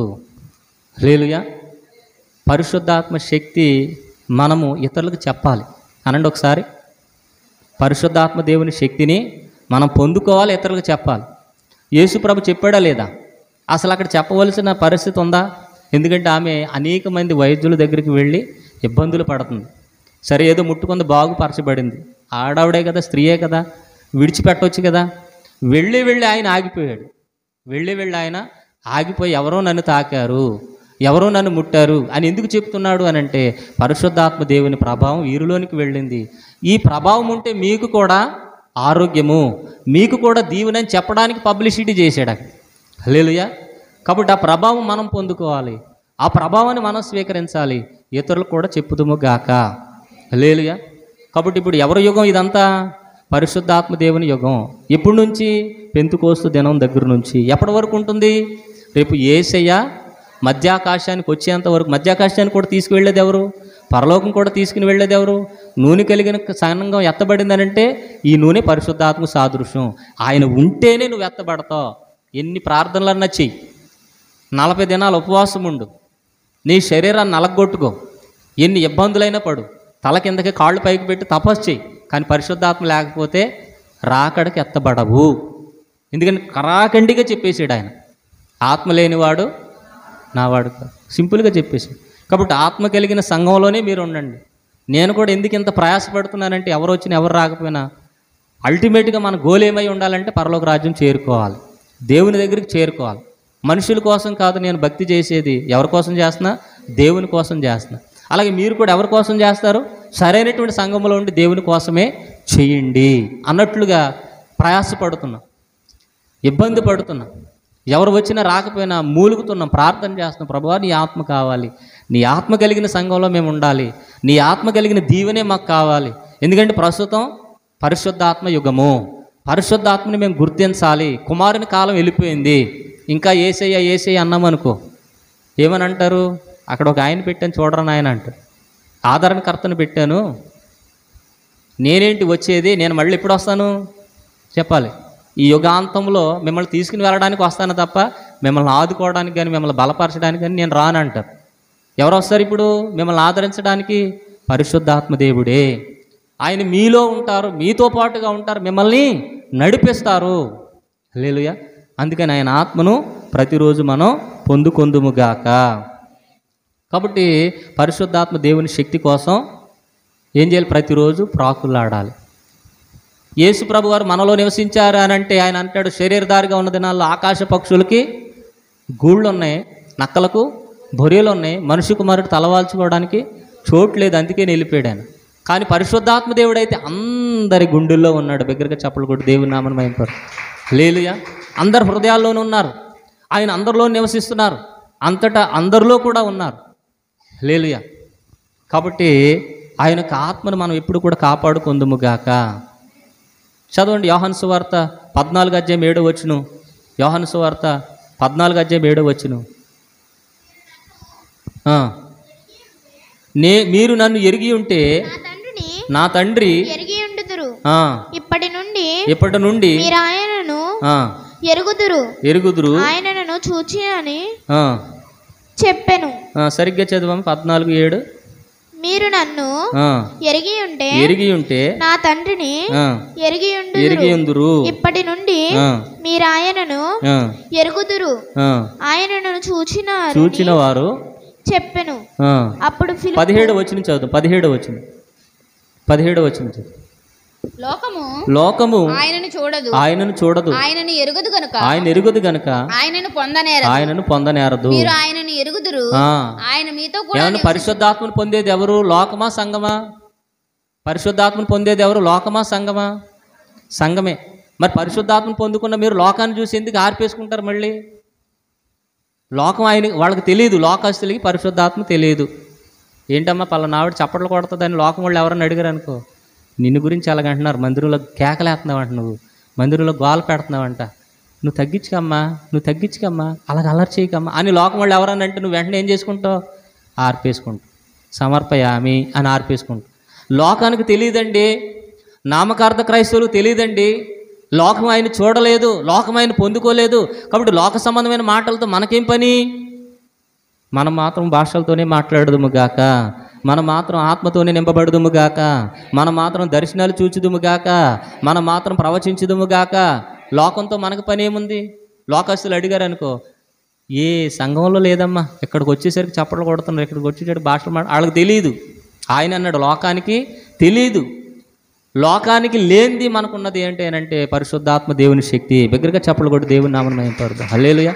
హల్లెలూయా. పరిశుద్ధాత్మ శక్తి మనము ఇతరులకు చెప్పాలి అనండి ఒకసారి. పరిశుద్ధాత్మ దేవుని శక్తిని మనం పొందుకోవాలి, ఇతరులకు చెప్పాలి. యేసు ప్రభు చెప్పాడా లేదా? అసలు అక్కడ చెప్పవలసిన పరిస్థితి ఉందా? ఎందుకంటే ఆమె అనేక మంది వైద్యుల దగ్గరికి వెళ్ళి ఇబ్బందులు పడుతుంది. సరే ఏదో ముట్టుకుంది, బాగుపరచబడింది, ఆడవిడే కదా, స్త్రీయే కదా, విడిచిపెట్టవచ్చు కదా. వెళ్ళి ఆయన ఆగిపోయాడు. వెళ్ళి ఆయన ఆగిపోయి ఎవరో నన్ను తాకారు, ఎవరో నన్ను ముట్టారు అని ఎందుకు చెప్తున్నాడు అని అంటే పరిశుద్ధాత్మ దేవుని ప్రభావం వీరిలోనికి వెళ్ళింది. ఈ ప్రభావం ఉంటే మీకు కూడా ఆరోగ్యము, మీకు కూడా దీవెనని చెప్పడానికి పబ్లిసిటీ చేశాడు. హల్లెలూయా. కాబట్టి ఆ ప్రభావం మనం పొందుకోవాలి, ఆ ప్రభావాన్ని మనం స్వీకరించాలి, ఇతరులకు కూడా చెప్పుదుము గాక. హల్లెలూయా. కాబట్టి ఇప్పుడు ఎవరి యుగం ఇదంతా? పరిశుద్ధాత్మ దేవుని యుగం. ఎప్పటి నుంచి? పెంతెకోస్తు దినం దగ్గర నుంచి. ఎప్పటి వరకు ఉంటుంది? రేపు యేసయ్య మధ్యాకాశానికి వచ్చేంత వరకు. మధ్యాకాశానికి కూడా తీసుకువెళ్ళేది ఎవరు? పరలోకం కూడా తీసుకుని వెళ్ళేది ఎవరు? నూనె కలిగిన సంఘం ఎత్తబడిందనంటే ఈ నూనె పరిశుద్ధాత్మ సాదృశ్యం. ఆయన ఉంటేనే నువ్వు ఎత్తబడతావు. ఎన్ని ప్రార్థనలన్నా చెయ్యి, 40 దినాలు ఉపవాసం ఉండు, నీ శరీరాన్ని నలగొట్టుకో, ఎన్ని ఇబ్బందులైనా పడు, తల కిందకి కాళ్ళు పైకి పెట్టి తపస్సు చెయ్యి, కానీ పరిశుద్ధాత్మ లేకపోతే రాకడికి ఎత్తబడవు. ఎందుకంటే కరాఖండిగా చెప్పేసాడు ఆయన, ఆత్మ లేనివాడు నావాడు కాదు. సింపుల్గా చెప్పేసి. కాబట్టి ఆత్మ కలిగిన సంఘంలోనే మీరు ఉండండి. నేను కూడా ఎందుకు ఇంత ప్రయాసపడుతున్నానంటే ఎవరు వచ్చినా ఎవరు రాకపోయినా అల్టిమేట్గా మన గోల్ ఏమై ఉండాలంటే పరలోక రాజ్యం చేరుకోవాలి, దేవుని దగ్గరికి చేరుకోవాలి. మనుషుల కోసం కాదు నేను భక్తి చేసేది. ఎవరి కోసం చేస్తున్నా? దేవుని కోసం చేస్తున్నా. అలాగే మీరు కూడా ఎవరి కోసం చేస్తారు? సరైనటువంటి సంఘంలో ఉండి దేవుని కోసమే చెయ్యండి అన్నట్లుగా ప్రయాసపడుతున్నాం, ఇబ్బంది పడుతున్నాం. ఎవరు వచ్చినా రాకపోయినా మూలుగుతున్నాం, ప్రార్థన చేస్తున్నాం. ప్రభువా నీ ఆత్మ కావాలి, నీ ఆత్మ కలిగిన సంఘంలో మేము ఉండాలి, నీ ఆత్మ కలిగిన దీవెనే మాకు కావాలి. ఎందుకంటే ప్రస్తుతం పరిశుద్ధాత్మ యుగము, పరిశుద్ధాత్మని మేము గుర్తించాలి. కుమారుని కాలం వెళ్ళిపోయింది, ఇంకా యేసయ్య అన్నామనుకో ఏమని అంటారు? అక్కడ ఒక ఆయన పెట్టాను చూడరని ఆయన అంటారు, ఆదరణకర్తను పెట్టాను, నేనేంటి వచ్చేది, నేను మళ్ళీ ఎప్పుడు వస్తాను చెప్పాలి. ఈ యుగాంతంలో మిమ్మల్ని తీసుకుని వెళ్ళడానికి వస్తాను తప్ప మిమ్మల్ని ఆదుకోవడానికి కానీ మిమ్మల్ని బలపరచడానికి కానీ నేను రానంటారు. ఎవరు వస్తారు ఇప్పుడు మిమ్మల్ని ఆదరించడానికి? పరిశుద్ధాత్మ దేవుడే. ఆయన మీలో ఉంటారు, మీతో పాటుగా ఉంటారు, మిమ్మల్ని నడిపిస్తారు. హల్లెలూయా. అందుకని ఆయన ఆత్మను ప్రతిరోజు మనం పొందుకొందుముగాక. కాబట్టి పరిశుద్ధాత్మ దేవుని శక్తి కోసం ఏం చేయాలి? ప్రతిరోజు ప్రాకులాడాలి. యేసు ప్రభు వారు మనలో నివసించారు అని అంటే ఆయన అంటాడు, శరీరధారిగా ఉన్న దినాల్లో ఆకాశ పక్షులకి గూళ్ళు ఉన్నాయి, నక్కలకు బొరియలు ఉన్నాయి, మనిషి కుమారుడు తలవాల్చుకోవడానికి చోటు లేదు, అందుకే నిలిపాడు ఆయన. కానీ పరిశుద్ధాత్మ దేవుడైతే అందరి గుండెల్లో ఉన్నాడు. బిగ్గరగా చప్పలు కొట్టి దేవుని నామమున మహిమపరచు. హల్లెలూయా. అందరి హృదయాల్లోనూ ఉన్నారు, ఆయన అందరిలో నివసిస్తున్నారు, అంతటా అందరిలో కూడా ఉన్నారు. హల్లెలూయా. కాబట్టి ఆయన యొక్క ఆత్మను మనం ఎప్పుడు కూడా కాపాడుకుందుముగాక. చదవండి యోహాను సువార్త 14:7. యోహాను సువార్త 14:7. మీరు నన్ను ఎరిగి ఉంటే నా తండ్రి ఇప్పటి నుండి మీరు ఆయనను ఎరుగుదురు ఆయనను చూచి అని చెప్పెను. సరిగ్గా చదవము 14:7. మీరు నన్ను ఎరిగి ఉంటే నా తండ్రిని ఎరిగి ఉందురు. ఇప్పటి నుండి మీరు ఆయనను ఎరుగుదురు, ఆయనను చూచిన వారు చెప్పెను. అప్పుడు 17వ వచనం చదువు. 17వ వచనం చదువు. లోకము ఆయనను చూడదు, ఆయనను ఎరుగదు గనుక ఆయనను పొందనేరదు. ఆయనను ఎరుగుదురు, ఆయన మీతో కూడా. పరిశుద్ధాత్మను పొందేది ఎవరు? లోకమా సంఘమా? పరిశుద్ధాత్మను పొందేది ఎవరు? లోకమా సంఘమా? సంఘమే. మరి పరిశుద్ధాత్మను పొందుకున్న మీరు లోకాన్ని చూసి ఎందుకు ఆర్పేసుకుంటారు? మళ్ళీ లోకం వాళ్ళకి తెలియదు, లోకస్తులకి పరిశుద్ధాత్మ తెలియదు. ఏంటమ్మా పలానావిడ చప్పట్లు కొడుతుందని లోకం వాళ్ళు ఎవరన్నా అడిగారు అనుకో, నిన్ను గురించి అలాగంటున్నారు, మందిరంలో కేకలేస్తున్నావు అంట, నువ్వు మందిరంలో గోల పెడుతున్నావంట, నువ్వు తగ్గించుకమ్మా, అలాగ అలర్ట్ చేయకమ్మా అని లోకం వాళ్ళు ఎవరన్నా అంటే నువ్వు వెంటనే ఏం చేసుకుంటావు? ఆర్పేసుకుంటావు. సమర్పయామి అని ఆర్పేసుకుంటావు. లోకానికి తెలియదండి, నామకార్థ క్రైస్తవులకు తెలియదండి. లోకం ఆయన చూడలేదు, లోకం ఆయన పొందుకోలేదు. కాబట్టి లోక సంబంధమైన మాటలతో మనకేం పని? మనం మాత్రం భాషలతోనే మాట్లాడదుము గాక, మనం మాత్రం ఆత్మతోనే నింపబడదుము గాక, మనం మాత్రం దర్శనాలు చూచుదుము గాక, మనం మాత్రం ప్రవచించుదుము గాక. లోకంతో మనకు పని ఏముంది? లోకస్తులు అడిగారు అనుకో, ఏ సంఘంలో లేదమ్మా, ఇక్కడికి వచ్చేసరికి చప్పట్లు కొడుతున్నారు, ఇక్కడికి వచ్చేసరికి భాషలు వాళ్ళకి తెలియదు. ఆయన అన్నాడు లోకానికి తెలియదు. లోకానికి లేనిది మనకున్నది ఏంటి అని అంటే పరిశుద్ధాత్మ దేవుని శక్తి. బిగ్గరగా చప్పట్లు కొట్టి దేవుని నామమున మహిమపడదాం. హల్లెలూయా.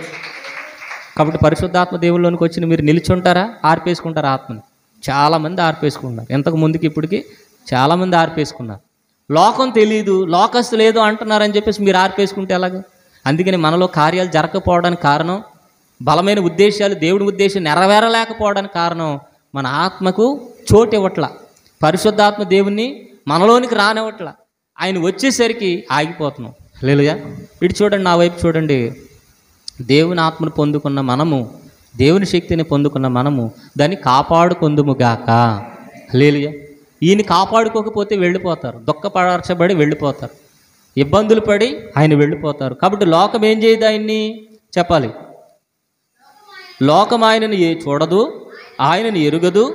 కాబట్టి పరిశుద్ధాత్మ దేవుల్లోనికి వచ్చిన మీరు నిలిచుంటారా? ఆర్పేసుకుంటారా ఆత్మని? చాలామంది ఆర్పేసుకున్నారు. ఎంతకు ముందుకి ఇప్పటికి చాలామంది ఆర్పేసుకున్నారు. లోకం తెలియదు, లోకస్తు లేదు అంటున్నారని చెప్పేసి మీరు ఆర్పేసుకుంటే ఎలాగ? అందుకని మనలో కార్యాలు జరగకపోవడానికి కారణం, బలమైన ఉద్దేశాలు దేవుడి ఉద్దేశం నెరవేరలేకపోవడానికి కారణం మన ఆత్మకు చోటు ఇవ్వట్ల, పరిశుద్ధాత్మ దేవుణ్ణి మనలోనికి రానివ్వట్ల. ఆయన వచ్చేసరికి ఆగిపోతున్నాం. హల్లెలూయా. ఇటు చూడండి, నా వైపు చూడండి. దేవుని ఆత్మను పొందుకున్న మనము, దేవుని శక్తిని పొందుకున్న మనము దాన్ని కాపాడుకొందుముగాక. హల్లెలూయా. ఈయన కాపాడుకోకపోతే వెళ్ళిపోతారు, దుఃఖపరచబడి వెళ్ళిపోతారు, ఇబ్బందులు పడి ఆయన వెళ్ళిపోతారు. కాబట్టి లోకం ఏం చేయదు? ఆయన్ని చెప్పాలి. లోకం ఆయనను చూడదు, ఆయనను ఎరుగదు,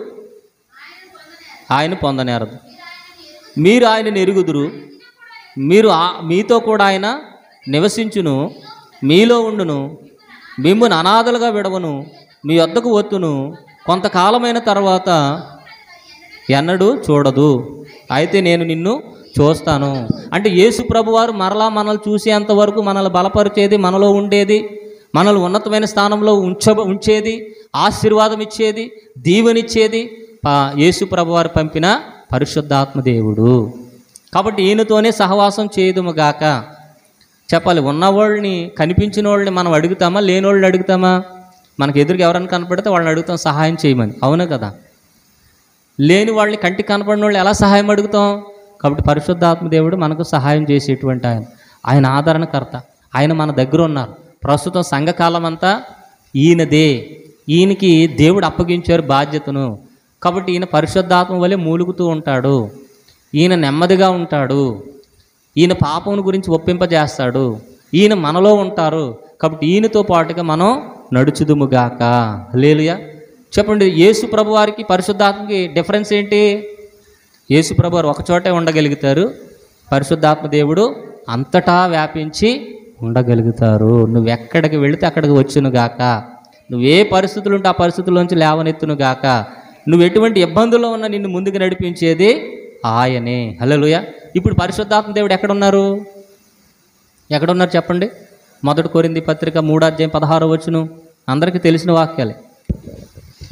ఆయన పొందనేరదు. మీరు ఆయనను ఎరుగుదురు, మీతో కూడా ఆయన నివసించును, మీలో ఉండును, మిమ్మును అనాథలుగా విడవను, మీ వద్దకు వత్తును, కొంతకాలమైన తర్వాత ఎన్నడూ చూడదు, అయితే నేను నిన్ను చూస్తాను. అంటే యేసు ప్రభువారు మరలా మనల్ని చూసేంతవరకు మనల్ని బలపరిచేది, మనలో ఉండేది, మనల్ని ఉన్నతమైన స్థానంలో ఉంచేది, ఆశీర్వాదం ఇచ్చేది, దీవెనిచ్చేది యేసు ప్రభువారు పంపిన పరిశుద్ధాత్మ దేవుడు. కాబట్టి ఈయనతోనే సహవాసం చేయదుముగాక. చెప్పాలి. ఉన్నవాళ్ళని, కనిపించిన వాళ్ళని మనం అడుగుతామా? లేని వాళ్ళని అడుగుతామా? మనకు ఎదురుగా ఎవరైనా కనపడితే వాళ్ళని అడుగుతాం సహాయం చేయమని, అవును కదా? లేని వాళ్ళని, కంటికి కనపడిన వాళ్ళు ఎలా సహాయం అడుగుతాం? కాబట్టి పరిశుద్ధాత్మ దేవుడు మనకు సహాయం చేసేటువంటి ఆయన ఆదరణకర్త. ఆయన మన దగ్గర ఉన్నారు. ప్రస్తుతం సంఘకాలం అంతా ఈయనదే. ఈయనకి దేవుడు అప్పగించారు బాధ్యతను. కాబట్టి ఈయన పరిశుద్ధాత్మ వలె మూలుగుతూ ఉంటాడు, ఈయన నెమ్మదిగా ఉంటాడు, ఈయన పాపం గురించి ఒప్పింపజేస్తాడు, ఈయన మనలో ఉంటారు. కాబట్టి ఈయనతో పాటుగా మనం నడుచుదుముగాక. హల్లెలూయా. చెప్పండి, యేసు ప్రభు వారికి పరిశుద్ధాత్మకి డిఫరెన్స్ ఏంటి? యేసు ప్రభు వారు ఒకచోటే ఉండగలుగుతారు, పరిశుద్ధాత్మ దేవుడు అంతటా వ్యాపించి ఉండగలుగుతారు. నువ్వు ఎక్కడికి వెళితే అక్కడికి వచ్చునుగాక, నువ్వే పరిస్థితులు ఉంటే ఆ పరిస్థితుల్లోంచి లేవనెత్తునుగాక, నువ్వు ఎటువంటి ఇబ్బందుల్లో ఉన్నా నిన్ను ముందుకు నడిపించేది ఆయనే. హల్లెలూయా. ఇప్పుడు పరిశుద్ధాత్మ దేవుడు ఎక్కడున్నారు? చెప్పండి. 1 కొరింథీ పత్రిక 3:16 వచనం అందరికీ తెలిసిన వాక్యాలే.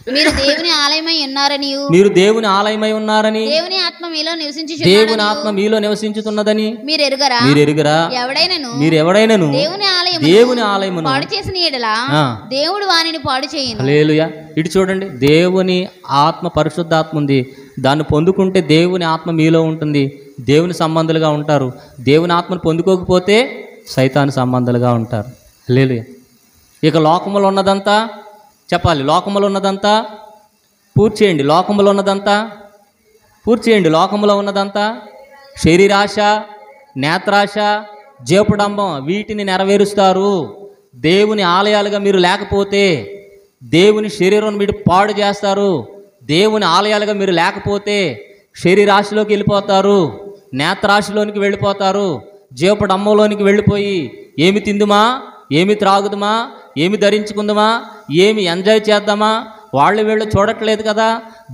మీరు దేవుని ఆలయమై ఉన్నారని దేవుని ఆత్మ మీలో నివసించుతున్నదని మీరు ఎరుగరా? మీరు ఎవడైనను దేవుని ఆలయమును పాడు చేసిన యెడల దేవుడు వానిని పాడు చేయను. హల్లెలూయా. ఇటు చూడండి, దేవుని ఆత్మ, పరిశుద్ధాత్మ ఉంది. దాన్ని పొందుకుంటే దేవుని ఆత్మ మీలో ఉంటుంది, దేవుని సంబంధులుగా ఉంటారు. దేవుని ఆత్మను పొందుకోకపోతే సైతాను సంబంధాలుగా ఉంటారు. హల్లెలూయా. ఇక లోకములో ఉన్నదంతా చెప్పాలి. లోకములో ఉన్నదంతా పూర్తి చేయండి. లోకములో ఉన్నదంతా శరీరాశ, నేత్రాశ, జేపుడంబం, వీటిని నెరవేరుస్తారు. దేవుని ఆలయాలుగా మీరు లేకపోతే దేవుని శరీరం మీరు పాడు చేస్తారు, దేవుని ఆలయాలుగా మీరు లేకపోతే శరీరాశిలోకి వెళ్ళిపోతారు, నేత్రాశిలోనికి వెళ్ళిపోతారు, జీవపడమ్మలోనికి వెళ్ళిపోయి ఏమి తిందుమా, ఏమి త్రాగుదుమా, ఏమి ధరించుకుందామా, ఏమి ఎంజాయ్ చేద్దామా, వాళ్ళు వీళ్ళు చూడట్లేదు కదా,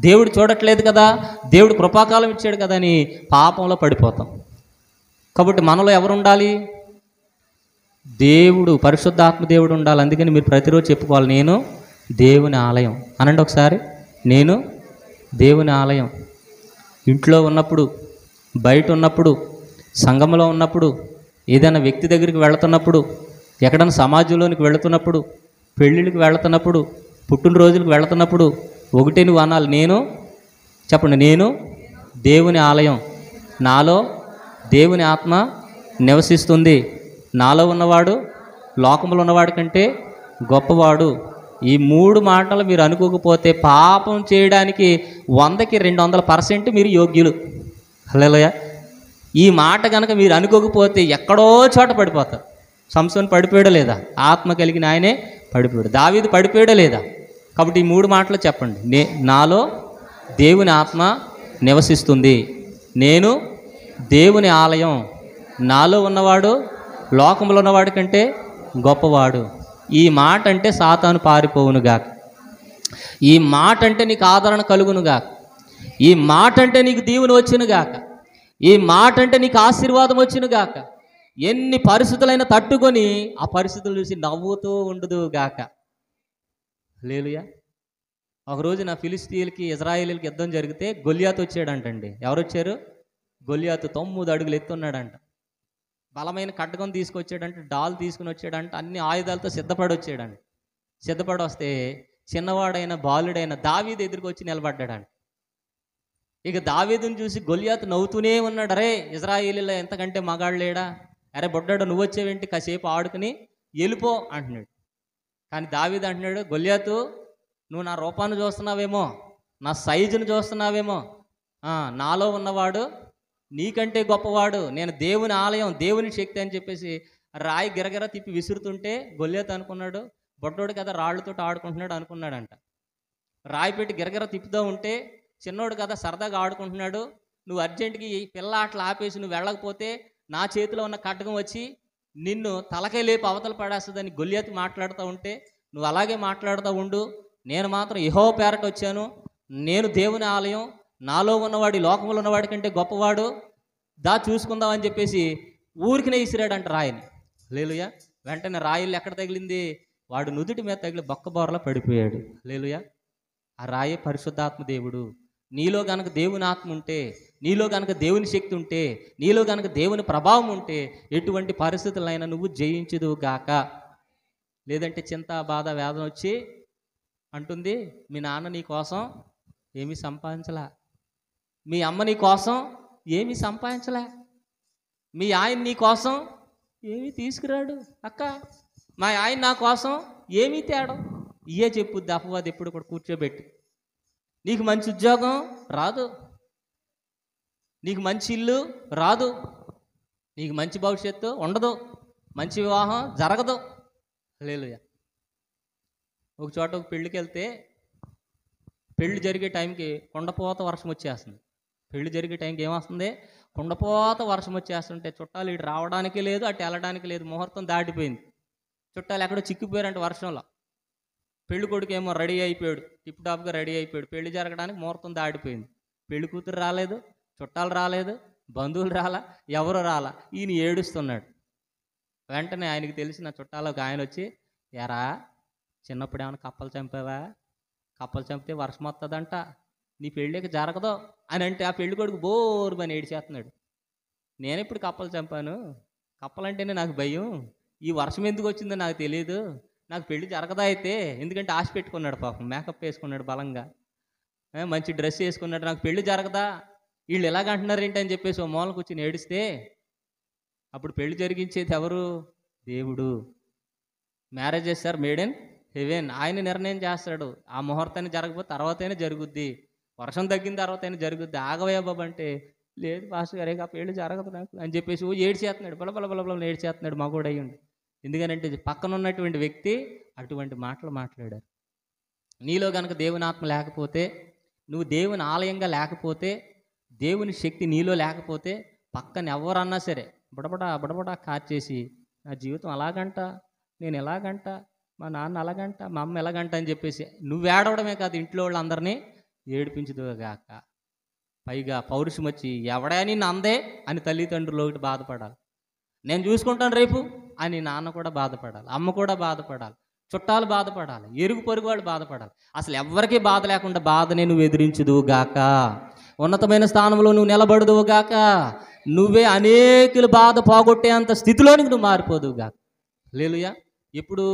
దేవుడు చూడట్లేదు కదా, దేవుడు కృపాకాలం ఇచ్చాడు కదా అని పాపంలో పడిపోతాం. కాబట్టి మనలో ఎవరు ఉండాలి? దేవుడు, పరిశుద్ధాత్మ దేవుడు ఉండాలి. అందుకని మీరు ప్రతిరోజు చెప్పుకోవాలి, నేను దేవుని ఆలయం అనండి ఒకసారి. నేను దేవుని ఆలయం. ఇంట్లో ఉన్నప్పుడు, బయట ఉన్నప్పుడు, సంఘంలో ఉన్నప్పుడు, ఏదైనా వ్యక్తి దగ్గరికి వెళుతున్నప్పుడు, ఎక్కడైనా సమాజంలోనికి వెళుతున్నప్పుడు, పెళ్ళిళ్ళకి వెళుతున్నప్పుడు, పుట్టినరోజులకు వెళుతున్నప్పుడు ఒకటే నువ్వు అనాలి, నేను చెప్పండి, నేను దేవుని ఆలయం, నాలో దేవుని ఆత్మ నివసిస్తుంది, నాలో ఉన్నవాడు లోకంలో ఉన్నవాడి కంటే గొప్పవాడు. ఈ 3 మాటలు మీరు అనుకోకపోతే పాపం చేయడానికి 100కి 200% మీరు యోగ్యులు. హల్లెలూయా. ఈ మాట కనుక మీరు అనుకోకపోతే ఎక్కడో చోట పడిపోతారు. సంసోను పడిపోయాడా లేదా? ఆత్మ కలిగిన ఆయనే పడిపోయాడు. దావీదు పడిపోయాడా లేదా? కాబట్టి ఈ 3 మాటలు చెప్పండి. నాలో దేవుని ఆత్మ నివసిస్తుంది, నేను దేవుని ఆలయం, నాలో ఉన్నవాడు లోకంలో ఉన్నవాడి కంటే గొప్పవాడు. ఈ మాట అంటే సాతాను పారిపోవునుగాక. ఈ మాట అంటే నీకు ఆదరణ కలుగునుగాక. ఈ మాట అంటే నీకు దీవెన వచ్చునుగాక. ఈ మాట అంటే నీకు ఆశీర్వాదం వచ్చునుగాక. ఎన్ని పరిస్థితులైనా తట్టుకొని ఆ పరిస్థితులు చూసి నవ్వుతూ ఉండుదుగాక. హల్లెలూయా. ఒకరోజు నా ఫిలిస్తీయులకి ఇజ్రాయేలీలకి యుద్ధం జరిగితే గొల్యాతు వచ్చాడంటండి. ఎవరు వచ్చారు? గొల్యాతు 9 అడుగులు ఎత్తున్నాడంట. బలమైన ఖడ్గం తీసుకొచ్చాడంట, డాల్ తీసుకుని వచ్చాడంట, అన్ని ఆయుధాలతో సిద్ధపడి వచ్చాడంట. సిద్ధపడి వస్తే చిన్నవాడైన బాలుడైన దావీదు ఎదురుకు వచ్చి నిలబడ్డాడంట. ఇక దావీదుని చూసి గొల్యాతు నవ్వుతూనే ఉన్నాడు. అరే ఇజ్రాయేలీలో ఎంతకంటే మగాడు లేడా, అరే బొడ్డాడు నువ్వు వచ్చేవేంటి, కాసేపు ఆడుకుని వెళ్ళిపో అంటున్నాడు. కానీ దావీదు అంటున్నాడు, గొల్యాతు నువ్వు నా రూపాన్ని చూస్తున్నావేమో, నా సైజును చూస్తున్నావేమో, నాలో ఉన్నవాడు నీకంటే గొప్పవాడు, నేను దేవుని ఆలయం, దేవుని శక్తి అని చెప్పేసి రాయి గిరగిర తిప్పి విసురుతుంటే గొల్యాతు అనుకున్నాడు, బొడ్డోడు కదా రాళ్ళతో ఆడుకుంటున్నాడు అనుకున్నాడంట. రాయి పెట్టి గిరగిర తిప్పుతూ ఉంటే చిన్నోడు కదా సరదాగా ఆడుకుంటున్నాడు, నువ్వు అర్జెంటుకి ఈ పిల్ల ఆటలు ఆపేసి నువ్వు వెళ్ళకపోతే నా చేతిలో ఉన్న ఖడ్గం వచ్చి నిన్ను తలకై లేపి అవతల పడేస్తుందని గొల్యాతు మాట్లాడుతూ ఉంటే నువ్వు అలాగే మాట్లాడుతూ ఉండు, నేను మాత్రం యెహోవా పేరట వచ్చాను, నేను దేవుని ఆలయం, నాలో ఉన్నవాడి లోకంలో ఉన్నవాడి కంటే గొప్పవాడు, దా చూసుకుందామని చెప్పేసి ఊరికినే ఇసిరాడంట రాయిని. హల్లెలూయా. వెంటనే రాయిలు ఎక్కడ తగిలింది? వాడు నుదుటి మీద తగిలి బొక్కబోరలా పడిపోయాడు. హల్లెలూయా. ఆ రాయే పరిశుద్ధాత్మ దేవుడు. నీలో గనక దేవుని ఆత్మ ఉంటే, నీలో గనక దేవుని శక్తి ఉంటే, నీలో గనక దేవుని ప్రభావం ఉంటే ఎటువంటి పరిస్థితులైనా నువ్వు జయించుదువుగాక. లేదంటే చింత, బాధ, వేదన వచ్చి అంటుంది, మీ నాన్న నీ కోసం ఏమీ సంపాదించలే, మీ అమ్మ నీ కోసం ఏమీ సంపాదించలే, మీ ఆయన నీ కోసం ఏమీ తీసుకురాడు, అక్క మా ఆయన నా కోసం ఏమీ తేడం. ఇయే చెప్పుద్ది అపవాది ఎప్పుడు కూడా కూర్చోబెట్టి. నీకు మంచి ఉద్యోగం రాదు, నీకు మంచి ఇల్లు రాదు, నీకు మంచి భవిష్యత్తు ఉండదు, మంచి వివాహం జరగదు. హల్లెలూయా. ఒక చోట ఒక పెళ్ళికి వెళ్తే పెళ్ళి జరిగే టైంకి కుండపోత వర్షం వచ్చేస్తుంది. పెళ్ళి జరిగే టైంకి ఏమొస్తుంది? కుండపోత వర్షం వచ్చేస్తుంటే చుట్టాలు ఇటు రావడానికి లేదు, అటు వెళ్ళడానికి లేదు, ముహూర్తం దాటిపోయింది. చుట్టాలు ఎక్కడో చిక్కిపోయారంటే వర్షంలో. పెళ్లి కొడుకు ఏమో రెడీ అయిపోయాడు, టిప్ టాప్గా రెడీ అయిపోయాడు. పెళ్లి జరగడానికి ముహూర్తం దాటిపోయింది. పెళ్లి కూతురు రాలేదు, చుట్టాలు రాలేదు, బంధువులు రాలా, ఎవరు రాలా. ఈయన ఏడుస్తున్నాడు. వెంటనే ఆయనకి తెలిసిన చుట్టాలకు ఆయన వచ్చి, ఎరా చిన్నప్పుడు ఏమైనా కప్పలు చంపావా? కప్పలు చంపితే వర్షం వస్తుందంట, నీ పెళ్ళికి జరగదు అని అంటే ఆ పెళ్లి కొడుకు బోరు అని ఏడిచేస్తున్నాడు. నేను ఇప్పుడు కప్పలు చంపాను, కప్పలంటేనే నాకు భయం, ఈ వర్షం ఎందుకు వచ్చిందో నాకు తెలియదు, నాకు పెళ్లి జరగదా అయితే, ఎందుకంటే ఆశ పెట్టుకున్నాడు పాపం, మేకప్ వేసుకున్నాడు బలంగా, మంచి డ్రెస్ వేసుకున్నాడు, నాకు పెళ్లి జరగదా, వీళ్ళు ఎలాగంటున్నారు ఏంటి అని చెప్పేసి ఓ మూలకు వచ్చి ఏడిస్తే అప్పుడు పెళ్లి జరిగించేది ఎవరు? దేవుడు. Marriages are made in heaven. ఆయన నిర్ణయం చేస్తాడు. ఆ ముహూర్తాన్ని జరగకపోతే తర్వాతైనా జరుగుద్ది, వర్షం తగ్గిన తర్వాతైనా జరుగుద్ది. ఆగవయ్యా బాబు అంటే, లేదు పాస్టర్ గారే ఆ పెళ్లి జరగదు నాకు అని చెప్పేసి ఏడ్చేస్తున్నాడు, బలబల ఏడ్చేస్తున్నాడు మగోడు అయ్యండి. ఎందుకనంటే పక్కన ఉన్నటువంటి వ్యక్తి అటువంటి మాటలు మాట్లాడారు. నీలో కనుక దేవుని ఆత్మ లేకపోతే, నువ్వు దేవుని ఆలయంగా లేకపోతే, దేవుని శక్తి నీలో లేకపోతే, పక్కన ఎవరన్నా సరే బుడబడా కార్చేసి నా జీవితం అలాగంట, నేను ఎలాగంట, మా నాన్న అలాగంట, మా అమ్మ ఎలాగంట అని చెప్పేసి నువ్వు ఏడవడమే కాదు, ఇంట్లో వాళ్ళందరినీ ఏడిపించుదుగాక. పైగా పౌరుషం వచ్చి ఎవడా నిన్ను అందే అని తల్లిదండ్రులు ఒకటి బాధపడాలి, నేను చూసుకుంటాను రేపు అని నాన్న కూడా బాధపడాలి, అమ్మ కూడా బాధపడాలి, చుట్టాలు బాధపడాలి, ఎరుగు పొరుగు వాళ్ళు బాధపడాలి. అసలు ఎవరికీ బాధ లేకుండా బాధని నువ్వు ఎదిరించుదువుగాక. ఉన్నతమైన స్థానంలో నువ్వు నిలబడుదువుగాక. నువ్వే అనేకులు బాధ పోగొట్టేంత స్థితిలోనికి నువ్వు మారిపోదువుగాక. హల్లెలూయా. ఎప్పుడు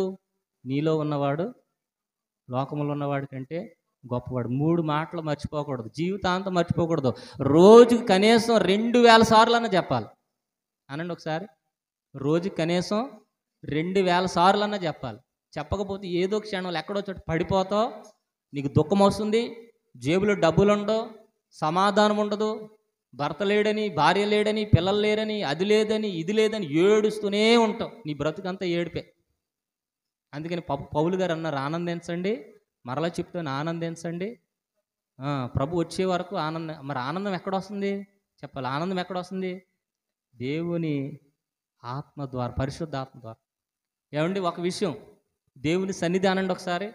నీలో ఉన్నవాడు లోకంలో ఉన్నవాడి కంటే గొప్పవాడు. 3 మాటలు మర్చిపోకూడదు, జీవితాంతం మర్చిపోకూడదు. రోజుకి కనీసం 2000 సార్లు అన్న చెప్పాలి. అనండి ఒకసారి, రోజుకి కనీసం 2000 సార్లు అన్న చెప్పాలి. చెప్పకపోతే ఏదో క్షణంలో ఎక్కడో చోట పడిపోతావు, నీకు దుఃఖం వస్తుంది, జేబులో డబ్బులు ఉండవు, సమాధానం ఉండదు, భర్త లేడని, భార్య లేడని, పిల్లలు లేరని, అది లేదని, ఇది లేదని ఏడుస్తూనే ఉంటావు. నీ బ్రతుకంతా ఏడిపే. అందుకని పౌలు గారు అన్నారు, ఆనందించండి, మరలా చెప్తాను ఆనందించండి, ప్రభు వచ్చే వరకు ఆనందం. మరి ఆనందం ఎక్కడొస్తుంది చెప్పాలి? ఆనందం ఎక్కడొస్తుంది? దేవుని ఆత్మ ద్వారా, పరిశుద్ధ ఆత్మ ద్వారా. ఏమండి ఒక విషయం, దేవుని సన్నిధి అనండి ఒకసారి.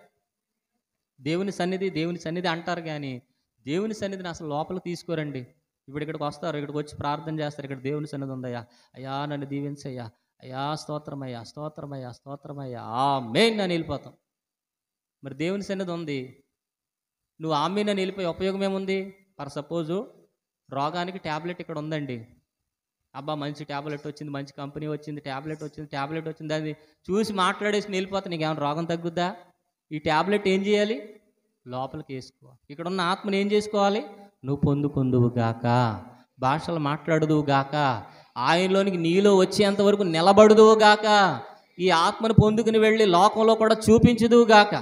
దేవుని సన్నిధి అంటారు కానీ దేవుని సన్నిధిని అసలు లోపలికి తీసుకోరండి. ఇప్పుడు ఇక్కడికి వస్తారు, ఇక్కడికి వచ్చి ప్రార్థన చేస్తారు, ఇక్కడ దేవుని సన్నిధి ఉందయ్యా, అయ్యా నన్ను దీవించయ్యా, అయ్యా స్తోత్రమయ్యా, స్తోత్రమయ్యా, స్తోత్రమయ్యా, ఆమేన్ అని వెళ్ళిపోతాం. మరి దేవుని సన్నిధి ఉంది, నువ్వు ఆమేన్ అని వెళ్ళిపోయి ఉపయోగం ఏముంది? ఫర్ సపోజు రోగానికి ట్యాబ్లెట్ ఇక్కడ ఉందండి, అబ్బా మంచి ట్యాబ్లెట్ వచ్చింది, మంచి కంపెనీ వచ్చింది, ట్యాబ్లెట్ వచ్చింది, దాన్ని చూసి మాట్లాడేసి వెళ్ళిపోతా, నీకు ఏమైనా రోగం తగ్గుద్దా? ఈ ట్యాబ్లెట్ ఏం చేయాలి? లోపలికి వేసుకోవాలి. ఇక్కడ ఉన్న ఆత్మని ఏం చేసుకోవాలి? నువ్వు పొందుకుందువుగాక, భాషలు మాట్లాడుదువుగాక, ఆయనలోనికి నీలో వచ్చేంత వరకు నిలబడుదువుగాక, ఈ ఆత్మను పొందుకుని వెళ్ళి లోకంలో కూడా చూపించుదువుగాక,